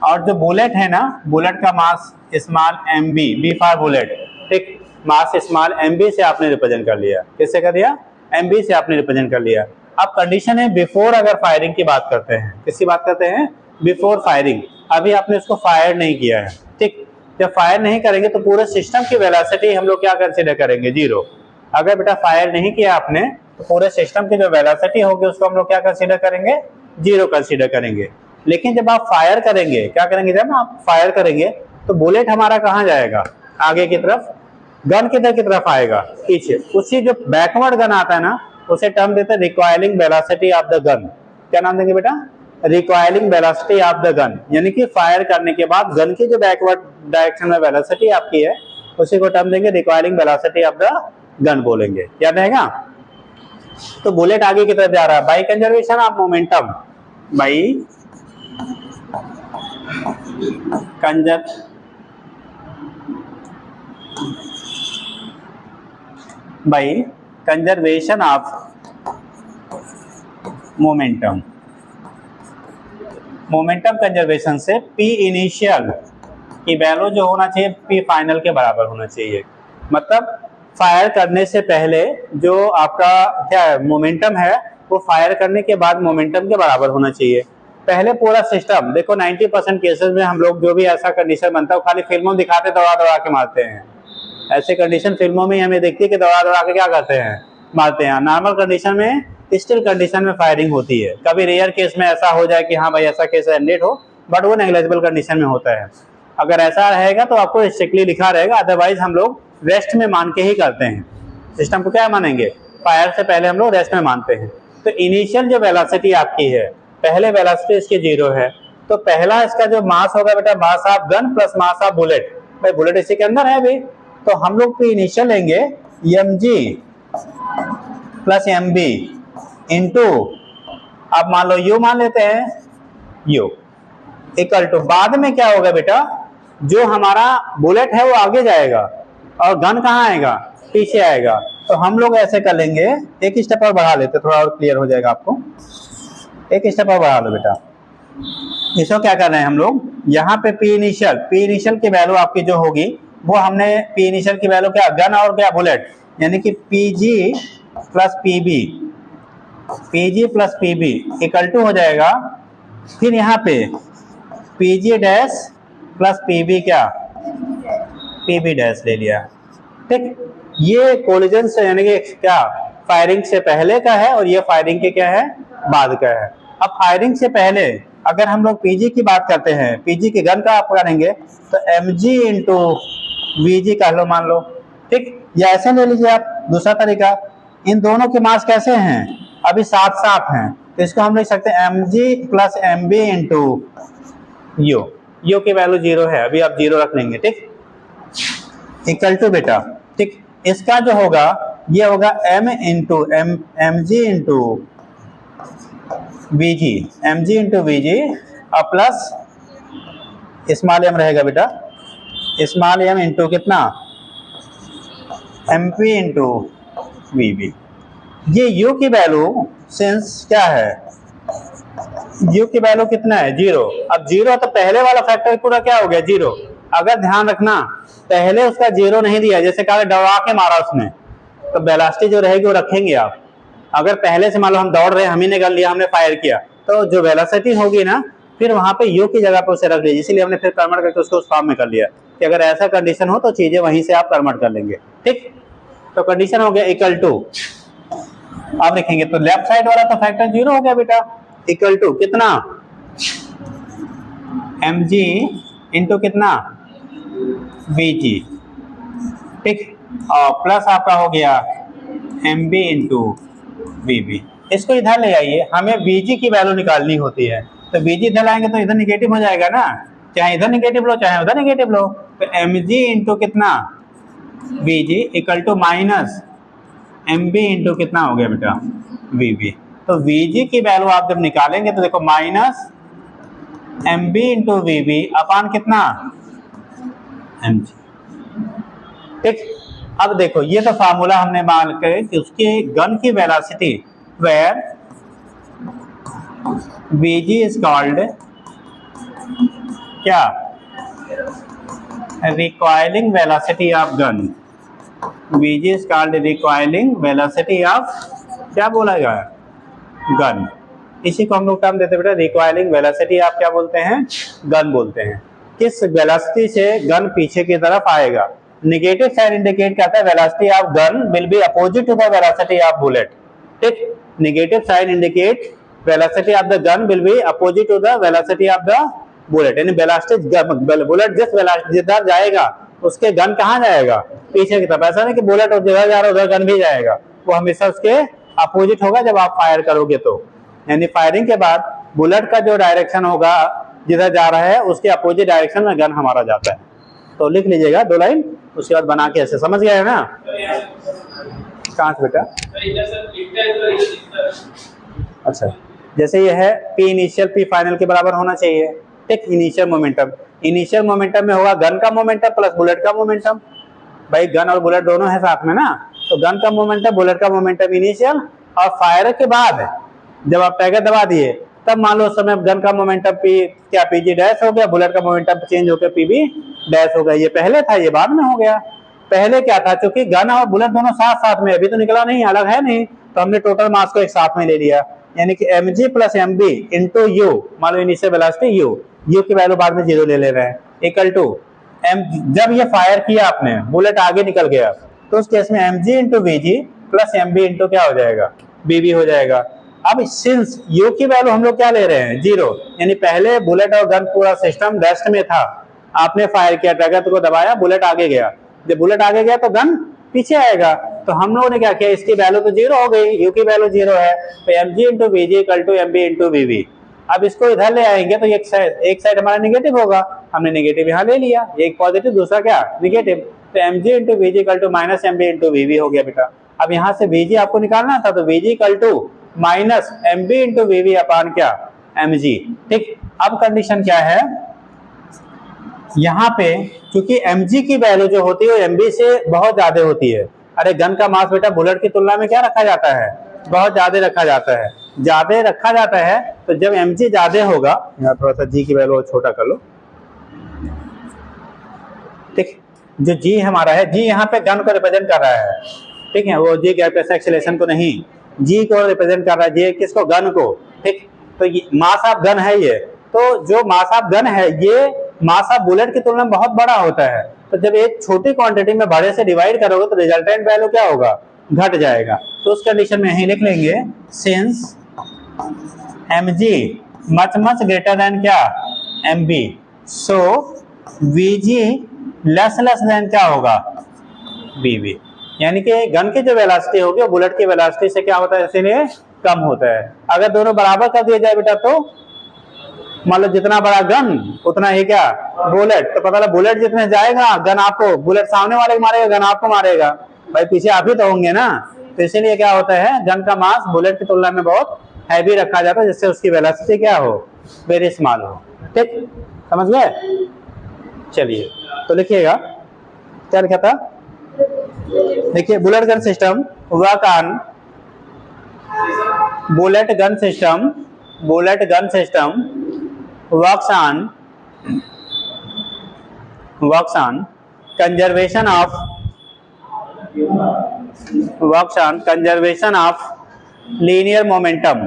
और जो बुलेट है ना, बुलेट का mass small mb, B for bullet, ठीक। मास स्मॉल mb से आपने रिप्रेजेंट कर लिया, किससे कर दिया, mb से आपने रिप्रेजेंट कर लिया। अब कंडीशन है बिफोर अगर फायरिंग की बात करते हैं, किसकी बात करते हैं, बिफोर फायरिंग, अभी आपने उसको फायर नहीं किया है, ठीक। जब फायर नहीं करेंगे तो पूरे सिस्टम की वेलोसिटी हम लोग क्या कंसीडर करेंगे, 0। अगर बेटा फायर नहीं किया आपने तो पूरे सिस्टम की जो वेलोसिटी होगी उसको हम लोग क्या कंसीडर करेंगे, 0 कंसीडर करेंगे। लेकिन जब आप फायर करेंगे, क्या करेंगे, जब आप फायर करेंगे तो बुलेट हमारा कहाँ जाएगा, आगे की तरफ, गन किधर की तरफ आएगा, पीछे। उसी जो बैकवर्ड गन आता है ना, उसे टर्म देते हैं recoiling velocity of the gun. क्या नाम देंगे बेटा, recoiling velocity of the gun, यानी कि फायर करने के बाद गन की जो बैकवर्ड डायरेक्शन में वेलोसिटी आपकी है उसी को टर्म देंगे recoiling velocity of the gun बोलेंगे, याद रहेगा। तो बुलेट आगे की तरफ जा रहा है by conservation of momentum, by conservation of momentum, momentum conservation से P इनिशियल की वैल्यू जो होना चाहिए P फाइनल के बराबर होना चाहिए। मतलब फायर करने से पहले जो आपका क्या है मोमेंटम है, वो फायर करने के बाद मोमेंटम के बराबर होना चाहिए। पहले पूरा सिस्टम देखो, 90% केसेस में हम लोग जो भी ऐसा कंडीशन बनता है वो खाली फिल्मों में दिखाते, दौड़ा दौड़ा के मारते हैं। ऐसे कंडीशन फिल्मों में हमें देखती है कि दौड़ा दौड़ा के क्या करते हैं, मारते हैं। नॉर्मल कंडीशन में, स्टिल कंडीशन में फायरिंग होती है। कभी रेयर केस में ऐसा हो जाए कि हाँ भाई ऐसा केस एंडेड हो, बट वो नेग्लिजिबल कंडीशन में होता है। अगर ऐसा रहेगा तो आपको स्ट्रिक्टली लिखा रहेगा, अदरवाइज हम लोग रेस्ट में मान के ही करते हैं। सिस्टम को क्या मानेंगे, फायर से पहले हम लोग रेस्ट में मानते हैं। तो इनिशियल जो वेलोसिटी आपकी है, पहले वेलोसिटी इसकी 0 है, तो पहला इसका जो मास होगा बेटा, mass of gun plus mass of bullet. भाई बुलेट इसी के अंदर है अभी, तो हम लोग इनिशियल लेंगे mg प्लस mb इंटू, अब मान लो u मान लेते हैं, u इक्वल टू, बाद में क्या होगा बेटा, जो हमारा बुलेट है वो आगे जाएगा और गन कहाँ आएगा, पीछे आएगा। तो हम लोग ऐसे कर लेंगे, एक स्टेप और बढ़ा लेते, थोड़ा और क्लियर हो जाएगा आपको। एक स्टेप और बढ़ा लो बेटा। इसको क्या कर रहे हैं हम लोग, यहाँ पे पी इनिशियल की वैल्यू आपकी जो होगी वो हमने पी इनिशियल की वैल्यू क्या, गन और क्या बुलेट, यानी कि PG plus PB equal to हो जाएगा, फिर यहाँ पे पीजी डैश प्लस पीबी क्या, पीबी डैश ले लिया। ठीक, ये कोलिजन से यानी कि क्या, फायरिंग से पहले का है और ये फायरिंग के क्या है, बाद का है। अब फायरिंग से पहले अगर हम लोग पीजी की बात करते हैं, पीजी की गन का आप करेंगे तो mg इंटू वीजी कह लो, मान लो। ठीक, या ऐसे ले लीजिए आप, दूसरा तरीका, इन दोनों के मास कैसे हैं, अभी साथ साथ हैं, तो इसको हम लिख सकते हैं mg plus mb into you की वैल्यू 0 है, अभी आप 0 रख लेंगे। ठीक, इक्वल टू बेटा, ठीक, इसका जो होगा ये होगा mg इंटू वीजी और प्लस स्मॉल m रहेगा बेटा, स्मॉल m इंटू कितना, mp इंटू वीबी। ये u की वैल्यू सिंस क्या है, u की वैल्यू कितना है, 0। अब 0 तो पहले वाला फैक्टर पूरा क्या हो गया, 0। अगर ध्यान रखना पहले उसका 0 नहीं दिया, जैसे कहा दौड़ा के मारा उसने, तो वेलोसिटी जो रहेगी वो रखेंगे आप। अगर पहले से मान लो हम दौड़ रहे हैं, हम ही ने कर लिया, हमने फायर किया, तो जो वेलोसिटी होगी ना, फिर वहां पे u की जगह पे उसे रख लीजिए। इसीलिए हमने फिर कन्वर्ट करके उसको उस फॉर्म में कर लिया कि अगर ऐसा कंडीशन हो तो चीजें वहीं से आप कन्वर्ट कर लेंगे। ठीक, तो कंडीशन हो गया इक्वल टू, आप लिखेंगे तो लेफ्ट साइड वाला तो फैक्टर 0 हो गया बेटा, इक्वल टू कितना, mg इंटू कितना, vg। ठीक, और प्लस आपका हो गया mb इंटू vb। इसको इधर ले आइए, हमें vg की वैल्यू निकालनी होती है, तो vg इधर लाएंगे तो इधर निगेटिव हो जाएगा ना, चाहे इधर निगेटिव लो चाहे उधर निगेटिव लो, तो mg इंटू कितना, vg equal to minus mb into कितना हो गया बेटा, vb। तो vg की वैल्यू आप जब निकालेंगे तो देखो माइनस mb इंटू vb अपान कितना, mg। ठीक, अब देखो ये तो फार्मूला हमने मान के कि उसकी गन की velocity where vg is called क्या, recoiling velocity of gun, vg is called recoiling velocity of क्या बोला गया, गन। इसी को हम लोग टर्म देते बेटा, रिकॉइलिंग वेलोसिटी आप क्या बोलते हैं, गन बोलते हैं। किस वेलोसिटी से गन पीछे की तरफ आएगा, नेगेटिव साइड इंडिकेट करता है velocity of gun will be opposite to the velocity of bullet. ठीक, negative side indicate velocity of the gun will be opposite to the velocity of the bullet, यानी वेलोसिटी बुलेट जिस वेलोसिटी जिधर जाएगा उसके गन कहाँ जाएगा, पीछे की तरफ। ऐसा नहीं कि बुलेट जिधर जा रहा है उधर गन भी जाएगा, वो हमेशा उसके अपोजिट होगा जब आप फायर करोगे तो, यानी फायरिंग के बाद बुलेट का जो डायरेक्शन होगा जिधर जा रहा है उसके अपोजिट डायरेक्शन में गन हमारा जाता है। तो लिख लीजिएगा 2 लाइन, उसके बाद बना के ऐसे, समझ गए ना। कहाँ से बेटा, अच्छा, जैसे ये है P इनिशियल P फाइनल के बराबर होना चाहिए। ठीक, इनिशियल मोमेंटम में होगा गन का मोमेंटम प्लस बुलेट का मोमेंटम। भाई गन और बुलेट दोनों है साथ में ना, तो गन का मोमेंटम बुलेट का मोमेंटम इनिशियल, और फायर के बाद जब आप टैगर दबा दिए तब मान लो उस समय गन का मोमेंटम क्या पीजी डैश हो गया, बुलेट का मोमेंटम चेंज होकर पीबी डैश हो गया। ये पहले था, ये बाद में हो गया। पहले क्या था, क्योंकि गन और बुलेट दोनों साथ साथ में, अभी तो निकला नहीं, अलग है नहीं, तो हमने टोटल मास को एक साथ में ले लिया, यानी कि mg plus mb into you, मान लो इनिशियल वेलोसिटी यू की वैल्यू बाद में 0 ले ले रहे हैं, इक्वल टू जब ये फायर किया आपने, बुलेट आगे निकल गया, तो उस केस में mg into vg plus mb into क्या हो जाएगा, bb हो जाएगा। अब सिंस u की वैल्यू हम लोग क्या ले रहे हैं, 0, यानी पहले बुलेट और गन पूरा सिस्टम रेस्ट में था, आपने फायर किया, ट्रिगर को दबाया, बुलेट आगे गया, जब बुलेट आगे गया तो गन पीछे आएगा। तो हम लोगों ने क्या किया, इसकी वैल्यू तो 0 हो गई, u की वैल्यू 0 है, तो mg into vg equal to mb into vb। अब इसको इधर ले आएंगे तो एक साइड हमारा नेगेटिव होगा, हमने नेगेटिव यहाँ ले लिया, एक पॉजिटिव दूसरा क्या नेगेटिव, तो mg into VG equal to minus M B into V हो गया बेटा। अब यहाँ से वीजी आपको निकालना था, तो VG equal to minus M B into V upon क्या mg। ठीक, अब कंडीशन क्या है, यहाँ पे क्योंकि mg की वैल्यू जो होती है वो mb से बहुत ज्यादा होती है। अरे गन का मास बेटा बुलेट की तुलना में क्या रखा जाता है, बहुत ज्यादा रखा जाता है, ज्यादा रखा जाता है। तो जब mg ज्यादा होगा, यहाँ थोड़ा सा g की वैल्यू छोटा कर लो। ठीक, जो g हमारा है, g यहाँ पे गन को रिप्रेजेंट कर रहा है। ठीक है, वो g गैस एक्सीलरेशन को नहीं, g को रिप्रेजेंट कर रहा है। g किसको, गन को। ठीक, तो मास ऑफ गन है ये। तो जो मास ऑफ गन है ये मास ऑफ बुलेट की तुलना में बहुत बड़ा होता है। तो जब एक छोटी क्वांटिटी में बड़े से डिवाइड करोगे तो रिजल्टेंट वैल्यू क्या होगा, घट जाएगा। तो उस कंडीशन में यही लिख लेंगे, since mg much much greater than क्या mb, सो vg लेस लेस देन क्या होगा vv। यानी कि गन की जो वेलोसिटी होगी वो बुलेट की वेलोसिटी से क्या होता है, इसीलिए कम होता है। अगर दोनों बराबर कर दिया जाए बेटा, तो मान लो जितना बड़ा गन उतना ही क्या बुलेट, तो पता लगा बुलेट जितने जाएगा गन आपको, बुलेट सामने वाले को मारेगा, गन आपको मारेगा, भाई पीछे आप ही तो होंगे ना। तो इसीलिए क्या होता है, गन का मास बुलेट की तुलना में बहुत हैवी रखा जाता है, जिससे उसकी वेलोसिटी क्या हो, वेरी स्मॉल हो। ठीक, समझ गए। चलिए तो लिखिएगा क्या लिखा था, देखिए bullet gun system work on, bullet gun system, bullet gun system works on conservation of linear momentum,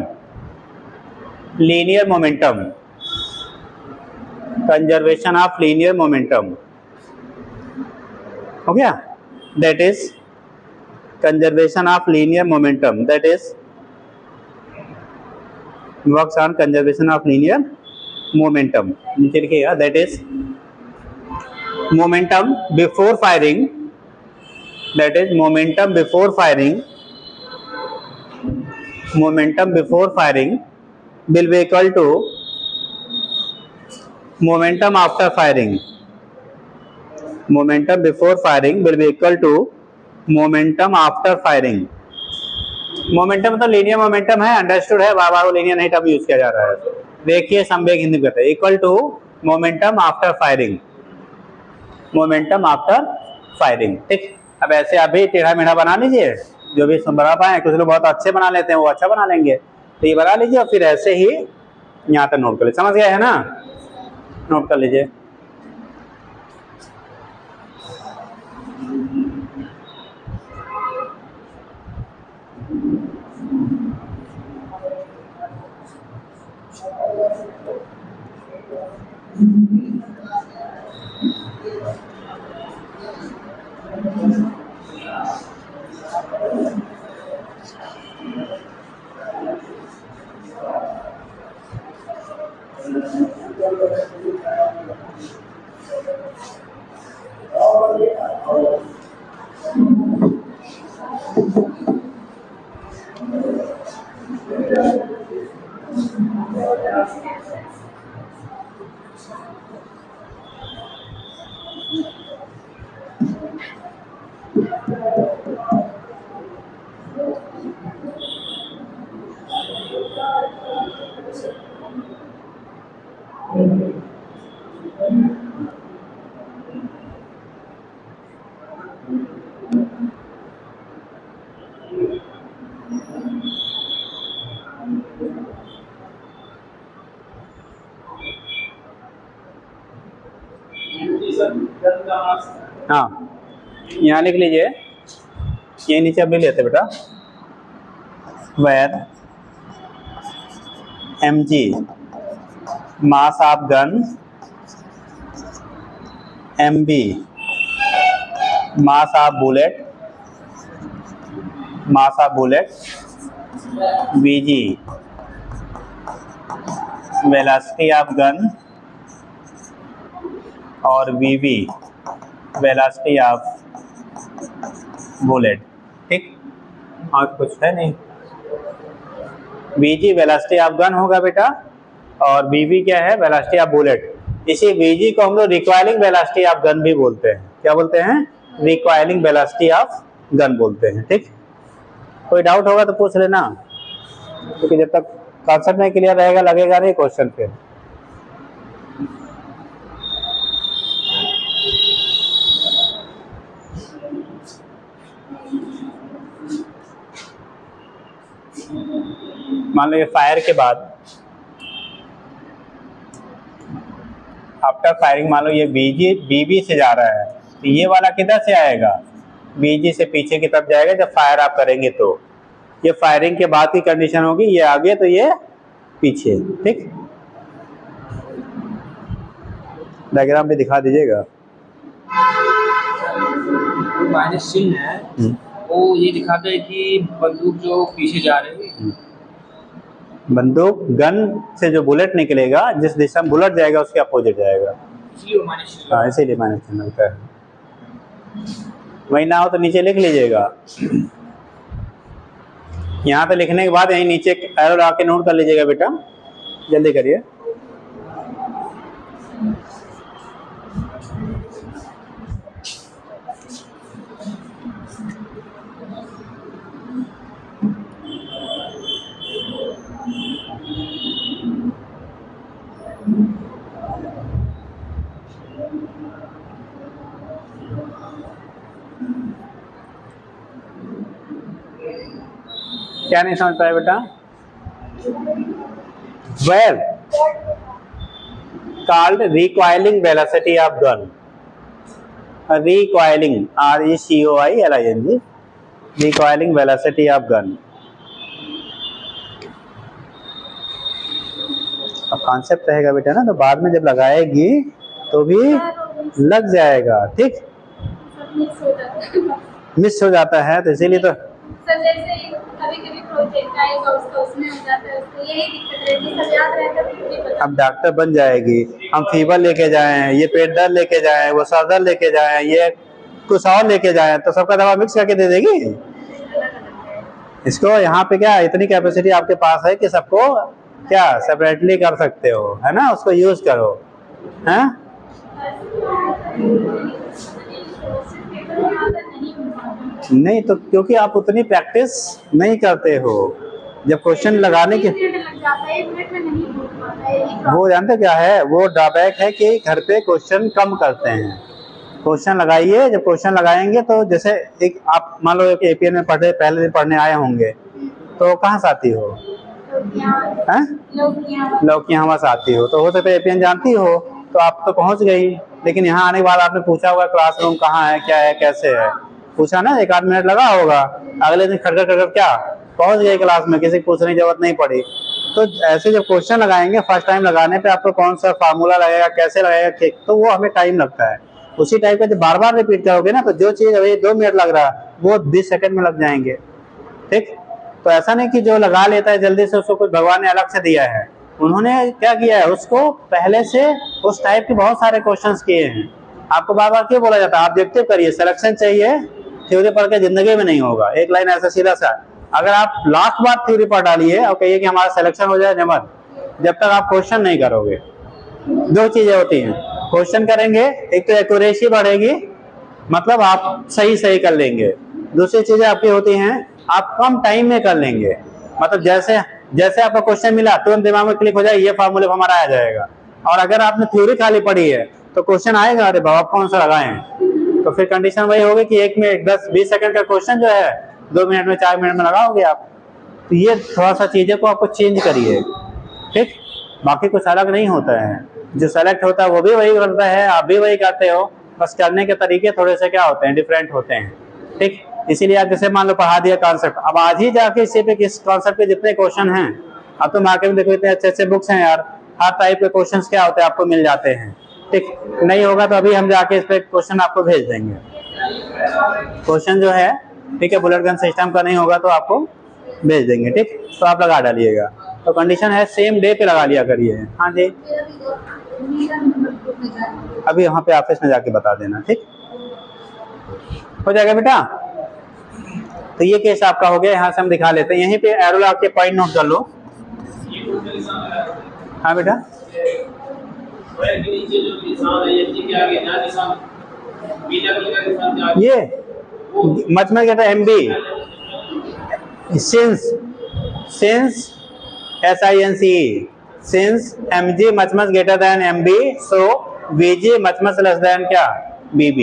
conservation of linear momentum हो गया, that is conservation of linear momentum, that is works on conservation of linear momentum। नीचे लिखिएगा, that is momentum before firing, that is momentum before firing, momentum before firing will be equal to momentum after firing, momentum before firing will be equal to momentum after firing। Momentum तो लीनियर मोमेंटम है, अंडरस्टूड है, बार बार लीनियर नहीं टर्म यूज किया जा रहा है। देखिए संवेग हिंदी में कहते हैं equal to momentum after firing, momentum after firing. ठीक, अब ऐसे आप भी टेढ़ा मेढ़ा बना लीजिए, जो भी बना पाए, कुछ लोग बहुत अच्छे बना लेते हैं, वो अच्छा बना लेंगे, तो ये बना लीजिए और फिर ऐसे ही यहाँ तक नोट कर लीजिए। समझ गए है ना, नोट कर लीजिए। हाँ, यहाँ लिख लीजिए, ये नीचे अब लिख लेते बेटा, where mg mass of gun, mb mass of bullet, vg velocity of gun और vv वेलोसिटी ऑफ बुलेट। ठीक, और कुछ है नहीं, vg वेलोसिटी ऑफ गन होगा बेटा और vv क्या है, वेलोसिटी ऑफ बुलेट। इसी vg को हम लोग रिक्वायरिंग वेलोसिटी ऑफ गन भी बोलते हैं। क्या बोलते हैं, रिकॉइलिंग वेलोसिटी ऑफ गन बोलते हैं। ठीक, कोई डाउट होगा तो पूछ लेना, क्योंकि जब तक कॉन्सेप्ट नहीं क्लियर रहेगा लगेगा नहीं क्वेश्चन फिर। मान लो ये फायर के बाद आफ्टर फायरिंग मान लो ये बीबी से जा रहा है, तो ये वाला किधर से आएगा, बीजी से पीछे की तरफ जाएगा जब फायर आप करेंगे। तो ये फायरिंग के बाद की कंडीशन होगी, ये आगे तो ये पीछे। ठीक, डायग्राम भी दिखा दीजिएगा। माइनस चिन्ह है वो ये दिखाता है कि बंदूक जो पीछे जा रही है, बंदूक गन से जो बुलेट निकलेगा जिस दिशा में बुलेट जाएगा उसके अपोजिट जाएगा, इसलिए वो माइनस चिन्ह। हाँ इसीलिए माइनस चिन्ह होता है। वही ना हो तो नीचे लिख लीजिएगा, यहाँ पे लिखने के बाद यहीं नीचे एरो लगा के नोट कर लीजिएगा बेटा, जल्दी करिए। क्या नहीं समझ पाए बेटा? Well called recoiling velocity of gun, recoiling RECOILING, recoiling velocity of gun. अब कॉन्सेप्ट रहेगा बेटा ना, तो बाद में जब लगाएगी तो भी लग जाएगा। ठीक, मिस हो जाता है तो इसीलिए तो सर जैसे कभी-कभी प्रोजेक्ट आएगा उसका उसमें हो जाता है, उसको यही दिक्कत रहती है, सब याद रहता है फिर भी अब डॉक्टर बन जाएगी, हम फीवर लेके जाएं, ये पेट दर्द लेके जाएं, वो सर दर्द लेके जाएं, ये कुछ और लेके जाएं, तो सबका दवा मिक्स करके दे देगी इसको। यहाँ पे क्या इतनी कैपेसिटी आपके पास है कि सबको क्या सेपरेटली कर सकते हो, है ना, उसको यूज करो, हैं? नहीं तो क्योंकि आप उतनी प्रैक्टिस नहीं करते हो। जब क्वेश्चन लगाने के वो जानते क्या है, वो ड्रॉबैक है कि घर पे क्वेश्चन कम करते हैं। क्वेश्चन लगाइए, जब क्वेश्चन लगाएंगे तो जैसे एक आप मान लो कि एपीएन में पढ़े पहले दिन पढ़ने आए होंगे, तो कहाँ से आती हो, लौकियां हवा से आती हो, तो हो सकता है एपीएन जानती हो तो आप तो पहुंच गई, लेकिन यहाँ आने के बाद आपने पूछा होगा क्लासरूम कहाँ है, क्या है, कैसे है, पूछा ना, 1-8 मिनट लगा होगा, अगले दिन खड़कर खड़कर क्या पहुंच गए क्लास में, किसी को पूछने की जरूरत नहीं पड़ी। तो ऐसे जब क्वेश्चन लगाएंगे फर्स्ट टाइम लगाने पे आपको कौन सा फार्मूला लगेगा, कैसे लगेगा, तो वो हमें टाइम लगता है। उसी टाइप का जब बार बार रिपीट करोगे ना, तो जो चीज अभी 2 मिनट लग रहा है वो 20 सेकंड में लग जाएंगे। ठीक, तो ऐसा नहीं कि जो लगा लेता है जल्दी से उसको कुछ भगवान ने अलग से दिया है, उन्होंने क्या किया है, उसको पहले से उस टाइप के बहुत सारे क्वेश्चंस किए हैं। आपको बार बार क्यों बोला जाता है, ऑब्जेक्टिव करिए, सिलेक्शन चाहिए, थ्योरी पढ़ के जिंदगी में नहीं होगा। एक लाइन ऐसा सीधा सा, अगर आप लाख बार थ्योरी पढ़ डालिए और कहिए कि हमारा सिलेक्शन हो जाए, नेवर, जब तक आप क्वेश्चन नहीं करोगे। 2 चीजें होती हैं, क्वेश्चन करेंगे, एक तो एक्यूरेसी बढ़ेगी, मतलब आप सही कर लेंगे, दूसरी चीजें आपकी होती हैं आप कम टाइम में कर लेंगे, मतलब जैसे आपको क्वेश्चन मिला तुरंत दिमाग में क्लिक हो जाए, ये फार्मूले हमारा आ जाएगा। और अगर आपने थ्योरी खाली पढ़ी है तो क्वेश्चन आएगा, अरे बाबा कौन सा लगाएं, तो फिर कंडीशन वही होगी कि 1 मिनट 10-20 सेकंड का क्वेश्चन जो है 2 मिनट में 4 मिनट में लगाओगे आप। तो ये थोड़ा सा चीजें को आपको चेंज करिए। ठीक, बाकी कुछ अलग नहीं होता है, जो सेलेक्ट होता है वो भी वही करता है, आप भी वही करते हो, बस करने के तरीके थोड़े से क्या होते हैं, डिफरेंट होते हैं। ठीक, इसीलिए आप जैसे मान लो पढ़ा दिया कॉन्सेप्ट, अब आज ही जाके इसी पे किस कॉन्सेप्ट पे जितने क्वेश्चन हैं, अब तो मार्केट में देखो इतने अच्छे बुक्स हैं यार, हर टाइप के क्वेश्चंस क्या होते हैं आपको मिल जाते हैं। ठीक, नहीं होगा तो अभी हम जाके इस पे क्वेश्चन आपको भेज देंगे, क्वेश्चन जो है, ठीक है, बुलेट गन सिस्टम का नहीं होगा तो आपको भेज देंगे। ठीक, तो आप लगा डालिएगा, तो कंडीशन है सेम डे पे लगा लिया करिए। हाँ जी, अभी यहाँ पे ऑफिस में जाके बता देना। ठीक, हो जाएगा बेटा। तो ये केस आपका हो गया, यहाँ से हम दिखा लेते हैं, यहीं पे एरो लगा के पॉइंट नोट कर लो। हाँ बेटा, ये much greater MB since SINCE since MG much greater than MB so VG much less than क्या BB।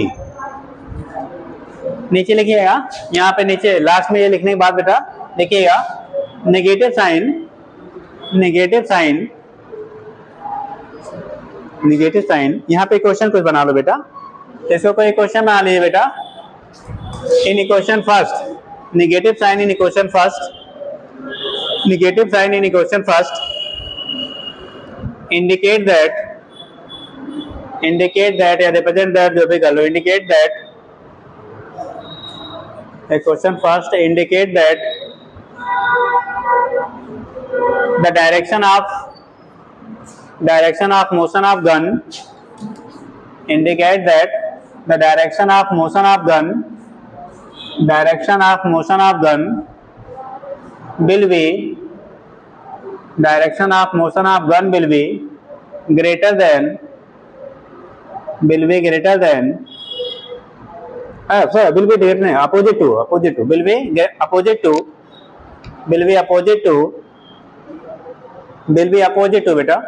नीचे लिखिएगा, यहाँ पे नीचे लास्ट में ये लिखने के बाद बेटा लिखिएगा नेगेटिव साइन। यहाँ पे क्वेश्चन कुछ बना लो बेटा, इसको कोई क्वेश्चन बना लीजिए बेटा। In equation first negative sign in equation first indicate that या represent that, जो भी कर लो, indicate that equation first indicate that the direction of motion of gun indicate that the direction of motion of gun will be greater than will be opposite to बेटा,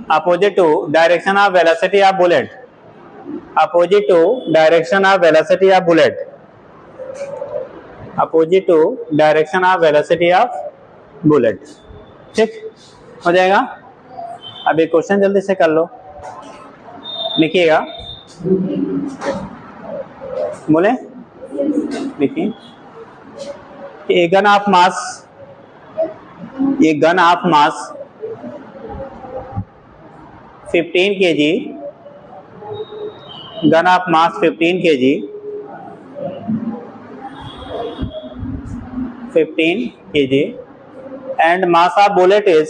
opposite to direction of velocity of bullet, opposite to direction of velocity of bullet, opposite to direction of velocity of bullet। ठीक हो जाएगा। अब एक क्वेश्चन जल्दी से कर लो, लिखिएगा, बोले लिखिए कि gun of mass 15 kg, gun of mass 15 kg and mass of bullet is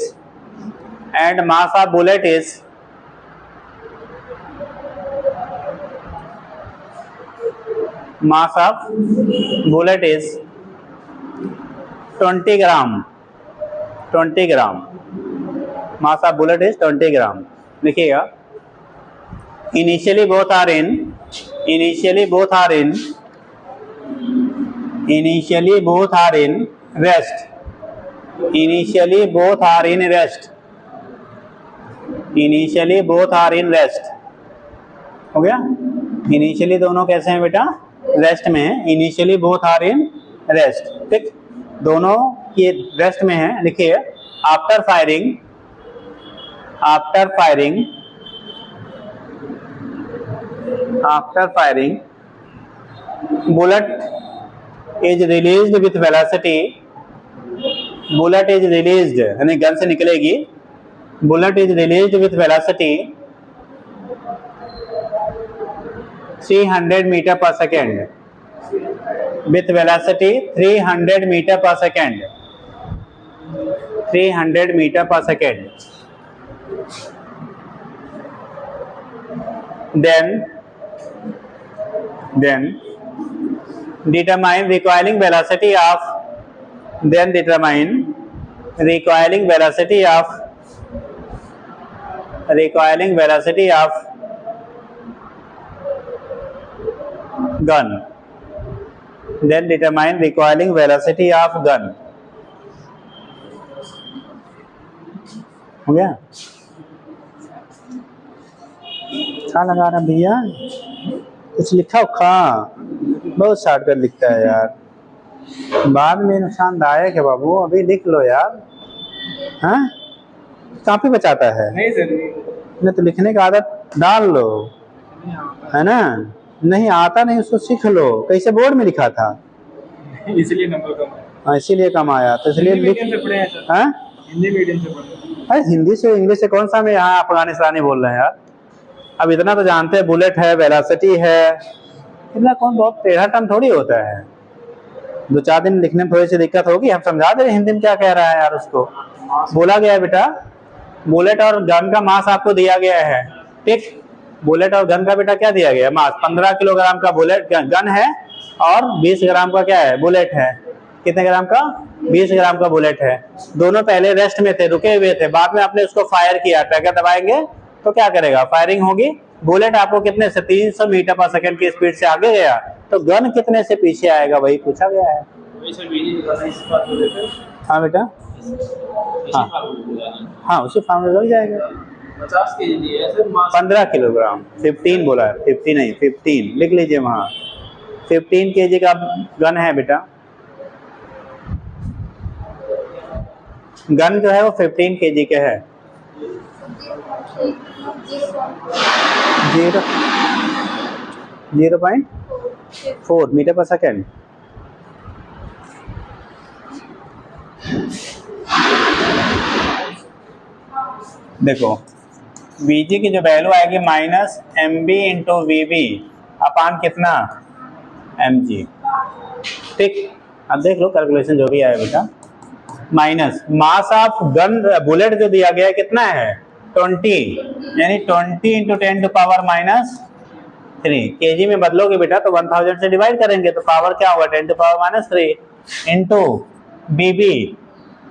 20 gram, mass of bullet is 20 gram। लिखिएगा initially both are in rest, हो गया। इनिशियली दोनों कैसे हैं बेटा, रेस्ट में है, initially both are in rest. ठीक, दोनों ये रेस्ट में है। लिखिए after firing bullet is released with velocity, bullet is released यानी गन से निकलेगी, bullet is released with velocity 300 metre पर सेकेंड, विथ वेलोसिटी 300 मीटर पर सेकेंड, 300 मीटर पर second. then determine recoiling velocity of gun, then determine recoiling velocity of gun। हो गया? क्या लगा रहा भैया, कुछ लिखा उखा, बहुत शॉर्टकट लिखता है यार, बाद में नुकसानदायक है बाबू, अभी लिख लो यार। हाँ, काफी बचाता है। नहीं सर, नहीं तो लिखने का आदत डाल लो, है ना। नहीं आता नहीं उसको सीख लो। कैसे बोर्ड में लिखा था, इसलिए नंबर कम आया। इसीलिए कम आया, तो इसलिए हिंदी मीडियम से पढ़े हैं सर। हाँ, हिंदी मीडियम से पढ़े। हिंदी से इंग्लिश से कौन सा में यहाँ अफगानिस्तानी बोल रहे हैं यार। अब इतना तो जानते हैं, बुलेट है, वेलोसिटी है, इतना कौन बहुत टेढ़ा टर्म थोड़ी होता है। 2-4 दिन लिखने में थोड़ी सी दिक्कत होगी, हम समझा दे रहे हिंदी में क्या कह रहा है यार। उसको बोला गया है बेटा, बुलेट और गन का मास आपको दिया गया है। ठीक, बुलेट और गन का बेटा क्या दिया गया, मास 15 किलोग्राम का बुलेट गन है और 20 ग्राम का क्या है, बुलेट है। कितने ग्राम का, 20 ग्राम का बुलेट है। दोनों पहले रेस्ट में थे, रुके हुए थे, बाद में आपने उसको फायर किया, ट्रिगर दबाएंगे तो क्या करेगा, फायरिंग होगी, बुलेट आपको कितने से 300 मीटर पर सेकंड की स्पीड से आगे गया, तो गन कितने से पीछे आएगा वही पूछा गया है। हाँ बेटा, हाँ हाँ उसी फॉर्मूले लग जाएगा। 50 केजी दिए है सर, मास 15 किलोग्राम, 15 बोला है, 50 नहीं 15 लिख लीजिए वहाँ। 15 केजी का गन है बेटा, गन जो है वो 15 केजी के है। 0.4 मीटर पर सेकेंड। देखो Vg की जो वैल्यू आएगी -mb इंटू वी अपान कितना mg। ठीक, अब देख लो कैलकुलेशन जो भी आया बेटा, minus mass of gun bullet जो दिया गया है कितना है 20, यानी 20 इंटू 10 टू पावर -3। केजी में बदलोगे बेटा तो 1000 से डिवाइड करेंगे तो पावर क्या होगा 10 to power -3 into BB.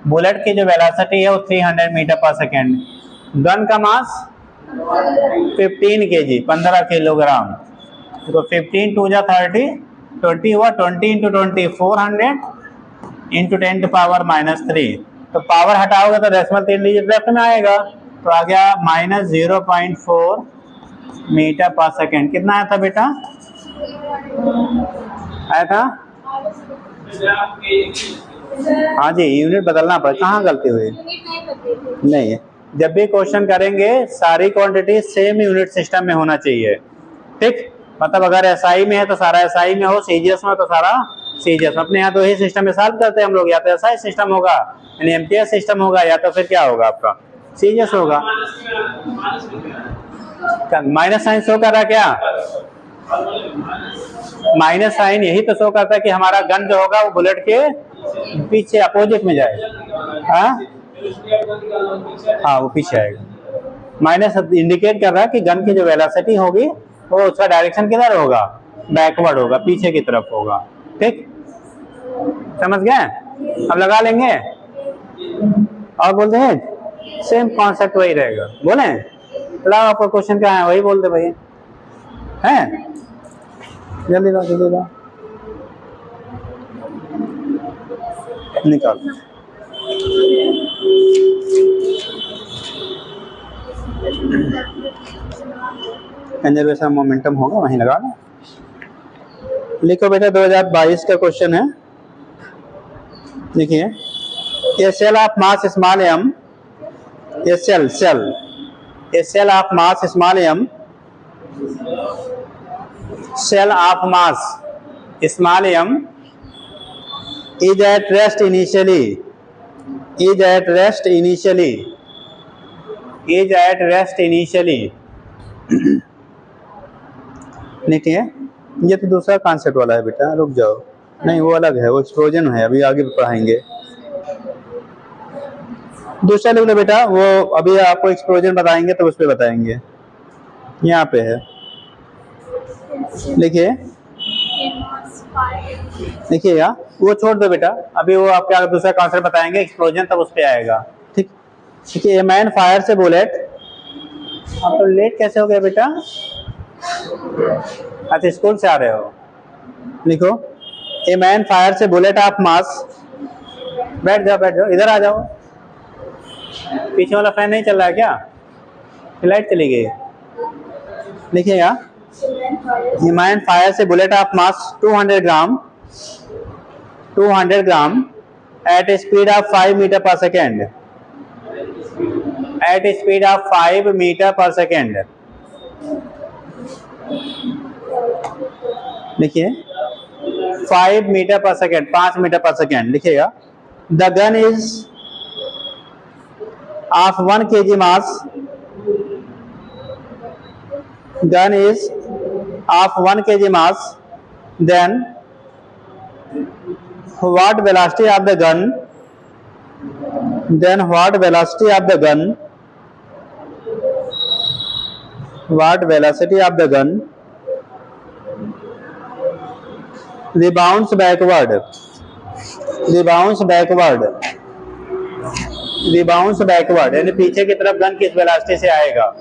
Bullet की जो वेलोसिटी है वो 300 मीटर पर सेकेंड, गन का मास 15 केजी 15 किलोग्राम, तो 15 टू जा 30, 20 हुआ, 20 इंटू 20 400 इंटू 10 टू पावर -3। तो पावर हटाओगे तो डेसिमल 3 डिजिट लेफ्ट में आएगा, तो आ गया -0.4 मीटर पर सेकेंड। कितना आया था बेटा, आया था? हाँ जी, यूनिट बदलना पड़ा, कहाँ गलती हुई? नहीं, जब भी क्वेश्चन करेंगे सारी क्वांटिटी सेम यूनिट सिस्टम में होना चाहिए। ठीक, मतलब अगर एसआई में है तो सारा एसआई में हो, सीजीएस में तो सारा सीजीएस। अपने यहाँ तो यही सिस्टम में सॉल्व करते हैं हम लोग, या तो एसआई सिस्टम होगा यानी एमटीएस सिस्टम होगा, या तो फिर क्या होगा आपका सीजीएस होगा। माइनस साइन शो कर रहा है क्या? माइनस साइन यही तो शो करता है कि हमारा गन जो होगा वो बुलेट के पीछे अपोजिट में जाएगा। हाँ वो पीछे आएगा। माइनस इंडिकेट कर रहा है कि गन की जो वेलोसिटी होगी वो उसका डायरेक्शन किधर होगा, बैकवर्ड होगा, पीछे की तरफ होगा। ठीक, समझ गए? अब लगा लेंगे और बोलते हैं सेम कॉन्सेप्ट वही रहेगा। बोले लाओ आपका क्वेश्चन क्या है वही बोल दे भाई, हैं जल्दी लाओ जल्दी लाओ, निकाल। कंजर्वेशन मोमेंटम होगा वहीं लगा लो। लिखो बेटा 2022 का क्वेश्चन है, देखिए a cell of mass small m, a cell a cell of mass small m, cell of mass small m is at rest initially, is at rest initially, is at rest initially। नहीं ठीक है, ये तो दूसरा कॉन्सेप्ट वाला है बेटा, रुक जाओ, नहीं वो अलग है, वो एक्सप्लोजन है, अभी आगे पढ़ाएंगे। दूसरा लिख लो बेटा, वो अभी आपको एक्सप्लोजन बताएंगे तो उस पर बताएंगे। यहाँ पे है, लिखिए देखिएगा, वो छोड़ दो बेटा, अभी वो आपको दूसरा कॉन्सेप्ट बताएंगे एक्सप्लोजन, तब उस पे आएगा। ठीक, देखिए ए मैन फायर से बुलेट, आप तो लेट कैसे हो गए बेटा? अच्छा स्कूल से आ रहे हो। लिखो ए मैन फायर से बुलेट ऑफ मास, बैठ जाओ बैठ जाओ, इधर आ जाओ, पीछे वाला फैन नहीं चल रहा है क्या? लाइट चली गई। लिखिएगा ए मैन फायर से bullet of mass 200 gram at a speed of 5 meter per second, at a speed of 5 meter per second। लिखिए 5 मीटर पर सेकेंड, 5 मीटर पर सेकेंड लिखिएगा। The gun is of 1 kg mass, gun is of 1 kg mass, then what velocity of the gun, then what velocity of the gun, what velocity of the gun rebounds backward, rebounds backward, rebounds backward, यानी पीछे की तरफ गन किस वेलोसिटी से आएगा।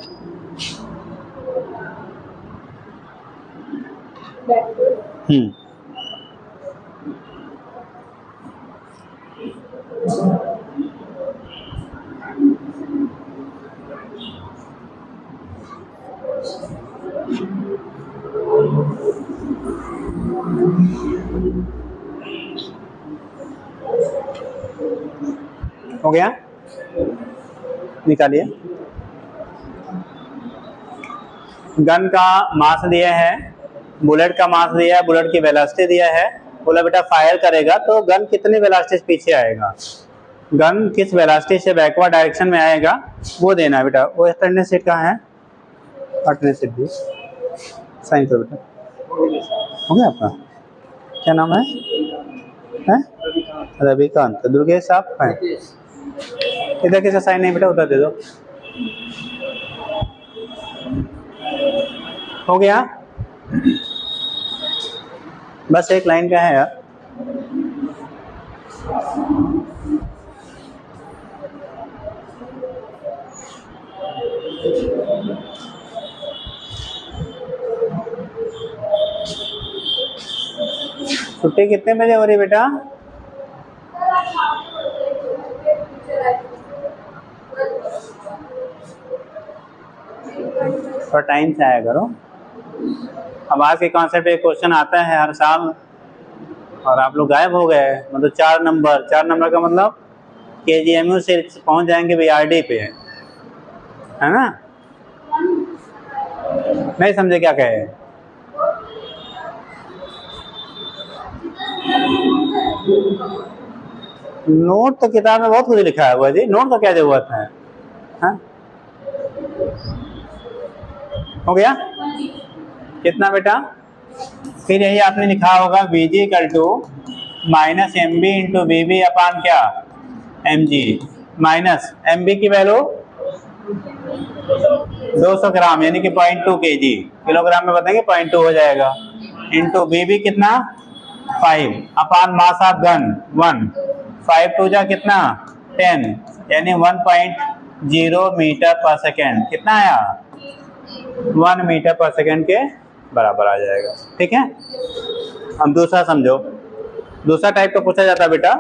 हम्म, हो गया, निकालिए। गन का मास दिया है, बुलेट का मास दिया है, बुलेट की वेलोसिटी दिया है, बोला बेटा फायर करेगा तो गन कितने वेलोसिटी से पीछे आएगा, गन किस वेलोसिटी से बैकवर्ड डायरेक्शन में आएगा वो देना है बेटा। वो अल्टरनेट सीट कहाँ है, अल्टरनेट सीट भी साइन करो बेटा। हो गया आपका, क्या नाम है, हैं? रविकांत। दुर्गेश साहब हैं, इधर किसी साइन नहीं बेटा, उधर दे दो। हो गया, बस एक लाइन का है यार। छुट्टी कितने बजे हो रही बेटा, थोड़ा टाइम से आया करो। अब आज के कॉन्सेप्ट एक क्वेश्चन आता है हर साल और आप लोग गायब हो गए, मतलब 4 नंबर, 4 नंबर का मतलब KGMU से पहुंच जाएंगे BRD पे, है ना? नहीं समझे क्या कहे, नोट तो किताब में बहुत कुछ लिखा हुआ है जी, नोट का क्या जरूरत है, हाँ? हो गया कितना बेटा, फिर यही आपने लिखा होगा VG equal to minus MB into VB upon क्या MG, माइनस MB की वैल्यू 200 ग्राम यानी कि 0.2 kg, किलोग्राम में बताएंगे 0.2 हो जाएगा, इंटू VB कितना 5 अपान मास ऑफ गन 1, 5 टू जा कितना 10 यानी 1.0 मीटर पर सेकेंड, कितना आया 1 मीटर पर सेकेंड के बराबर आ जाएगा। ठीक है, हम दूसरा समझो, दूसरा टाइप का पूछा जाता है बेटा,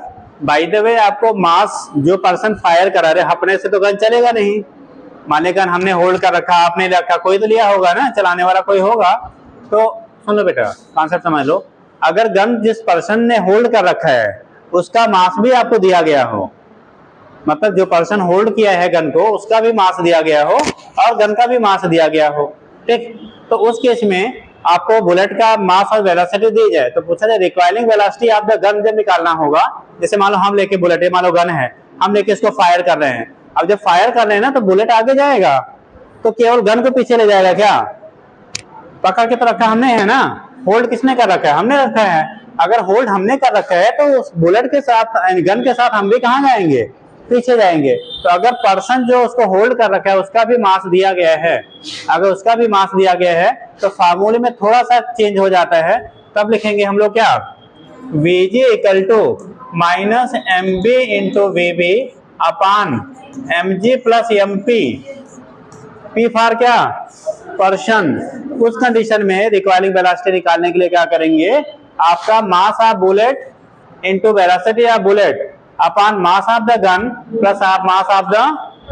बाय द वे आपको मास जो पर्सन फायर करा रहे अपने से तो गन चलेगा नहीं, माने गन हमने होल्ड कर रखा, आपने रखा, कोई तो लिया होगा ना, चलाने वाला कोई होगा, तो सुन लो बेटा कॉन्सेप्ट समझ लो, अगर गन जिस पर्सन ने होल्ड कर रखा है उसका मास भी आपको दिया गया हो, मतलब जो पर्सन होल्ड किया है गन को उसका भी मास दिया गया हो और गन का भी मास दिया गया हो, ठीक, तो उस केस में आपको बुलेट का मास और वेलोसिटी दी जाए तो पूछा जाए requiring velocity of the gun जब निकालना होगा, जैसे मान लो हम लेके बुलेट, मान लो गन है, हम लेके इसको फायर कर रहे हैं, अब जब फायर कर रहे हैं ना तो बुलेट आगे जाएगा तो केवल गन को पीछे ले जाएगा क्या, पकड़ के तो रखा हमने है ना, होल्ड किसने कर रखा है, हमने रखा है, अगर होल्ड हमने कर रखा है तो उस बुलेट के साथ गन के साथ हम भी कहाँ जाएंगे, पीछे जाएंगे, तो अगर पर्सन जो उसको होल्ड कर रखा है उसका भी मास दिया गया है, अगर उसका भी मास दिया गया है तो फार्मूले में थोड़ा सा चेंज हो जाता है, तब लिखेंगे हम लोग क्या VG equal to minus MB into VB upon MG plus MP, P for क्या पर्सन। उस कंडीशन में रिक्वायरिंग वेलोसिटी निकालने के लिए क्या करेंगे, आपका mass of bullet into velocity of bullet upon mass of the gun plus mass of the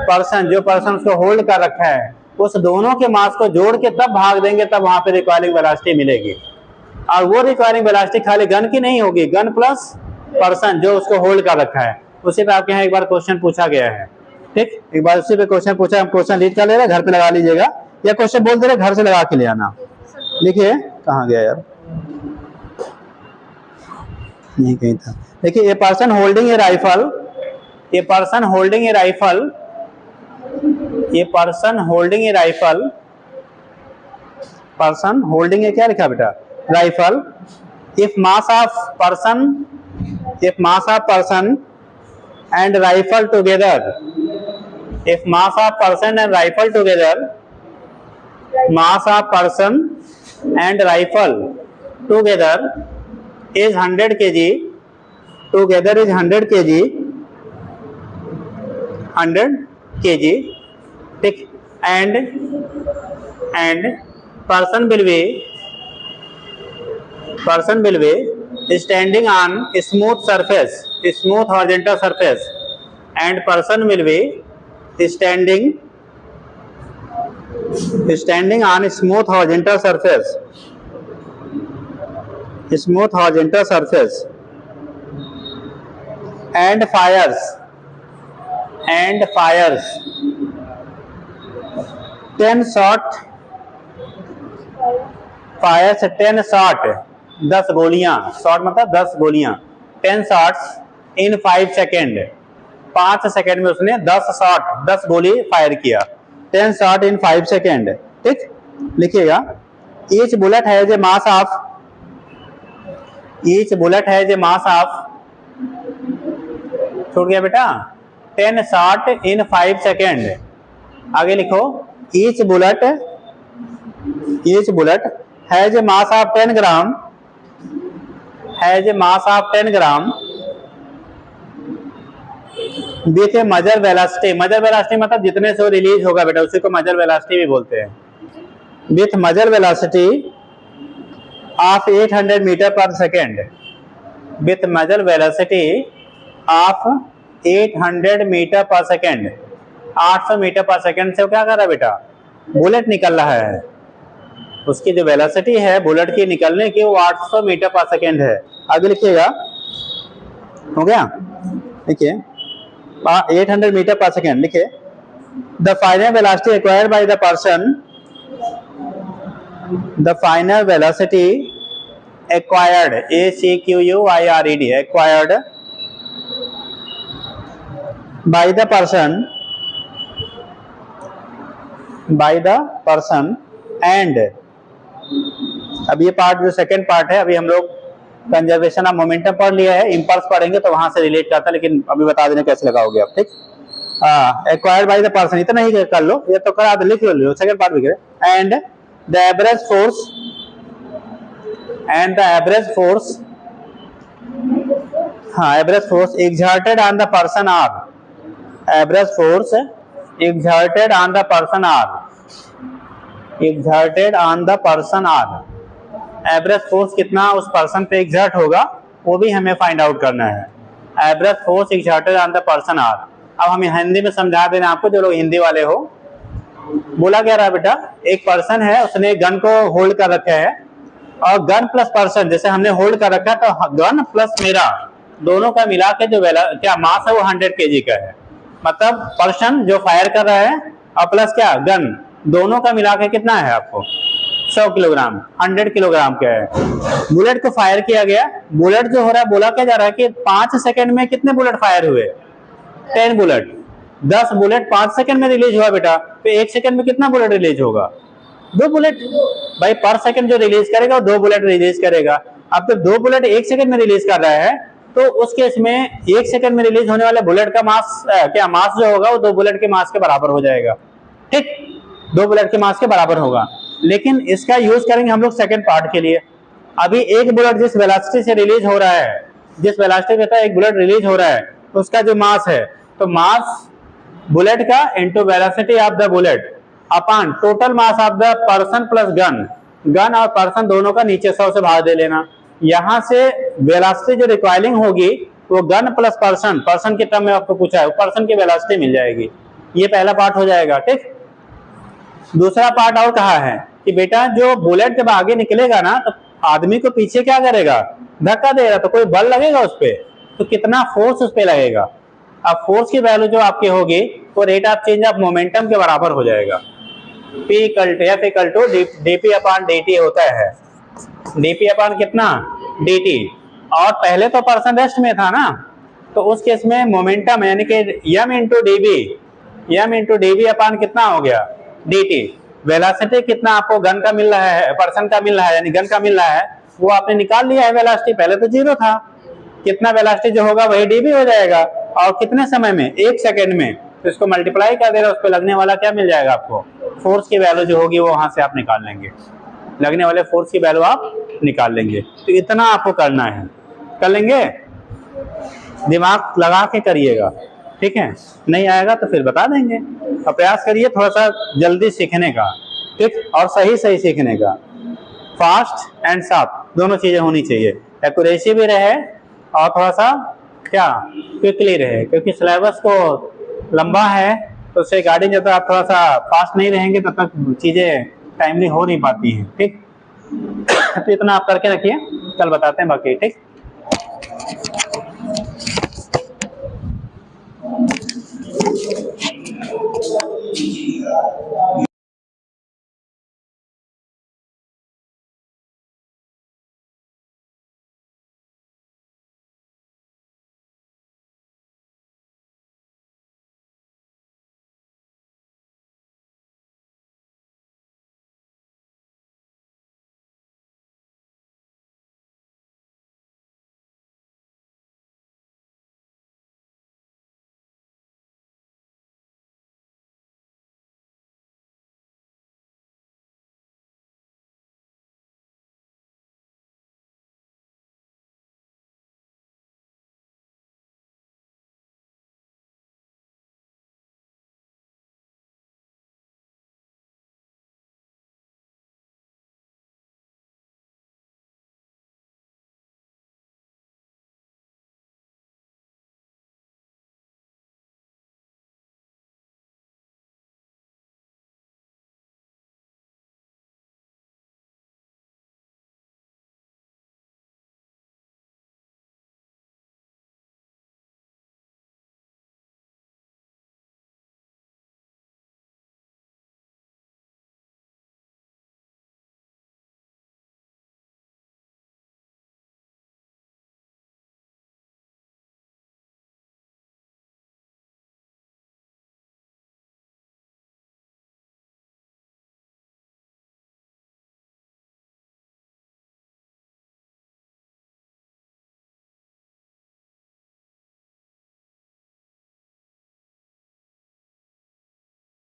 person, जो पर्सन उसको होल्ड कर रखा है, उस दोनों के मास को जोड़ के तब भाग देंगे, तब वहां पे रिक्वायरिंग वेलोसिटी मिलेगी, और वो रिक्वायरिंग वेलोसिटी खाली गन की नहीं होगी, गन प्लस पर्सन जो उसको होल्ड कर रखा है, उसी पे आपके यहाँ एक बार क्वेश्चन पूछा गया है, ठीक, एक बार उसी पे क्वेश्चन पूछा, हम क्वेश्चन रीड कर ले रहे, घर पे लगा लीजिएगा, या क्वेश्चन बोल दे रहे घर से लगा के ले आना, लिखिए कहाँ गया यार, नहीं कहीं था, देखिए ये पर्सन होल्डिंग ए राइफल, ये पर्सन होल्डिंग ए राइफल, ये पर्सन होल्डिंग ए राइफल, पर्सन होल्डिंग ए क्या लिखा बेटा rifle, if mass of person, if mass of person and rifle together, if mass of person and rifle together, mass of person and rifle together is 100 kg, together is 100 kg, 100 kg, ठीक, and person will be person will be standing on smooth surface, smooth horizontal surface, and person will be standing on smooth horizontal surface, and fires 10 shot, 10 गोलियां, शॉट मतलब 10 गोलियां, 10 shots in 5 सेकेंड, 5 सेकेंड में उसने 10 गोली फायर किया, 10 shot in 5 सेकेंड। ठीक, लिखिएगा each bullet has a mass of, छूट गया बेटा, 10 shot in 5 सेकेंड। आगे लिखो each bullet has a mass of 10 gram, with a measure velocity, मतलब जितने से रिलीज होगा बेटा उसी को मेजर वेलोसिटी भी बोलते हैं, with measure velocity of 800 metre पर second, with measure velocity of 800 metre पर सेकेंड, 800 मीटर पर सेकेंड से वो क्या कर रहा है बेटा, बुलेट निकल रहा है, उसकी जो वेलोसिटी है बुलेट की निकलने की वो 800 मीटर पर सेकेंड है। आगे लिखिएगा, हो गया, देखिए 800 मीटर पर सेकेंड लिखे। The final velocity acquired by the person, the final velocity acquired, ACQUIRED, acquired by the person and, अब ये पार्ट जो सेकंड पार्ट है, अभी हम लोग कंजर्वेशन ऑफ मोमेंटम पढ़ लिया है, इंपल्स पढ़ेंगे तो वहां से रिलेट करता है, लेकिन अभी बता देने कैसे लगाओगे आप। ठीक, एक्वायर्ड बाय द पर्सन, इतना ही कर लो, ये तो करा दो, लिख लो, सेकंड पार्ट भी करे। And the average force exerted on the person are, average force exerted on the person are, average force कितना उस पर्सन पे एग्जर्ट होगा वो भी हमें फाइंड आउट करना है। Average force exerted on the person are, अब हम हिंदी में समझा देना आपको, जो लोग हिंदी वाले हो। बोला क्या रहा बेटा, एक पर्सन है, उसने गन को होल्ड कर रखा है, और गन प्लस पर्सन, जैसे हमने होल्ड कर रखा है तो गन प्लस मेरा दोनों का मिला के जो क्या मास है वो 100 kg का है, मतलब पर्सन जो फायर कर रहा है और प्लस क्या गन, दोनों का मिला के कितना है आपको 100 किलोग्राम, 100 किलोग्राम का है। बुलेट को फायर किया गया, बुलेट जो हो रहा है, बोला क्या जा रहा है कि 5 सेकंड में कितने बुलेट फायर हुए, 10 बुलेट, 10 बुलेट 5 सेकंड में रिलीज हुआ बेटा, तो 1 सेकंड में कितना बुलेट रिलीज होगा, 2 बुलेट भाई, पर सेकंड जो रिलीज करेगा वो 2 बुलेट रिलीज करेगा। अब तो 2 बुलेट 1 सेकंड में रिलीज कर रहा है, तो उस केस में 1 सेकंड में रिलीज होने वाले बुलेट का मास मास जो होगा वो 2 बुलेट के मास के बराबर हो जाएगा। ठीक, 2 बुलेट के मास के बराबर होगा। लेकिन इसका यूज करेंगे हम लोग सेकंड पार्ट के लिए। अभी एक बुलेट जिस वेलोसिटी से रिलीज हो रहा है, जिस वेलोसिटी पे एक बुलेट रिलीज हो रहा है, उसका जो मास है, तो मास बुलेट का into velocity of the bullet upon total mass of the person plus gun और पर्सन दोनों का नीचे 100 से भाग दे लेना। यहां से वेलोसिटी जो रिक्वायरिंग होगी वो गन प्लस पर्सन के टर्म में आपको पूछा है, पर्सन की वेलोसिटी मिल जाएगी। ये पहला पार्ट हो जाएगा। ठीक, दूसरा पार्ट और कहा है कि बेटा जो बुलेट जब आगे निकलेगा ना, तो आदमी को पीछे क्या करेगा, धक्का देगा, तो कोई बल लगेगा उस पर, तो कितना फोर्स उस पर लगेगा। अब फोर्स की वैल्यू जो आपकी होगी वो rate of change of momentum के बराबर हो जाएगा। P = dp/dt होता है, dp/ कितना dt, और पहले तो पर्सन रेस्ट में था ना, तो उस केस में मोमेंटम यानी कि m × dv कितना हो गया dt। वेलोसिटी कितना आपको गन का मिल रहा है, पर्सन का मिल रहा है, यानी गन का मिल रहा है, वो आपने निकाल लिया है वेलोसिटी, पहले तो 0 था, कितना वेलोसिटी जो होगा वही dv हो जाएगा, और कितने समय में, 1 सेकेंड में, तो इसको मल्टीप्लाई कर देगा, उस पर लगने वाला क्या मिल जाएगा आपको, फोर्स की वैल्यू जो होगी वो वहां से आप निकाल लेंगे, लगने वाले फोर्स की वैल्यू आप निकाल लेंगे। तो इतना आपको करना है, कर लेंगे, दिमाग लगा के करिएगा। ठीक है, नहीं आएगा तो फिर बता देंगे, और प्रयास करिए थोड़ा सा जल्दी सीखने का, ठीक, और सही सीखने का। फास्ट एंड शार्प दोनों चीजें होनी चाहिए, एक्यूरेसी भी रहे और थोड़ा सा क्या क्विकली रहे, क्योंकि सिलेबस को लंबा है तो उससे गाड़ी जब तक आप थोड़ा सा फास्ट नहीं रहेंगे तब तक चीजें टाइमली हो नहीं पाती हैं। ठीक, तो इतना आप करके रखिए, कल बताते हैं बाकी। ठीक।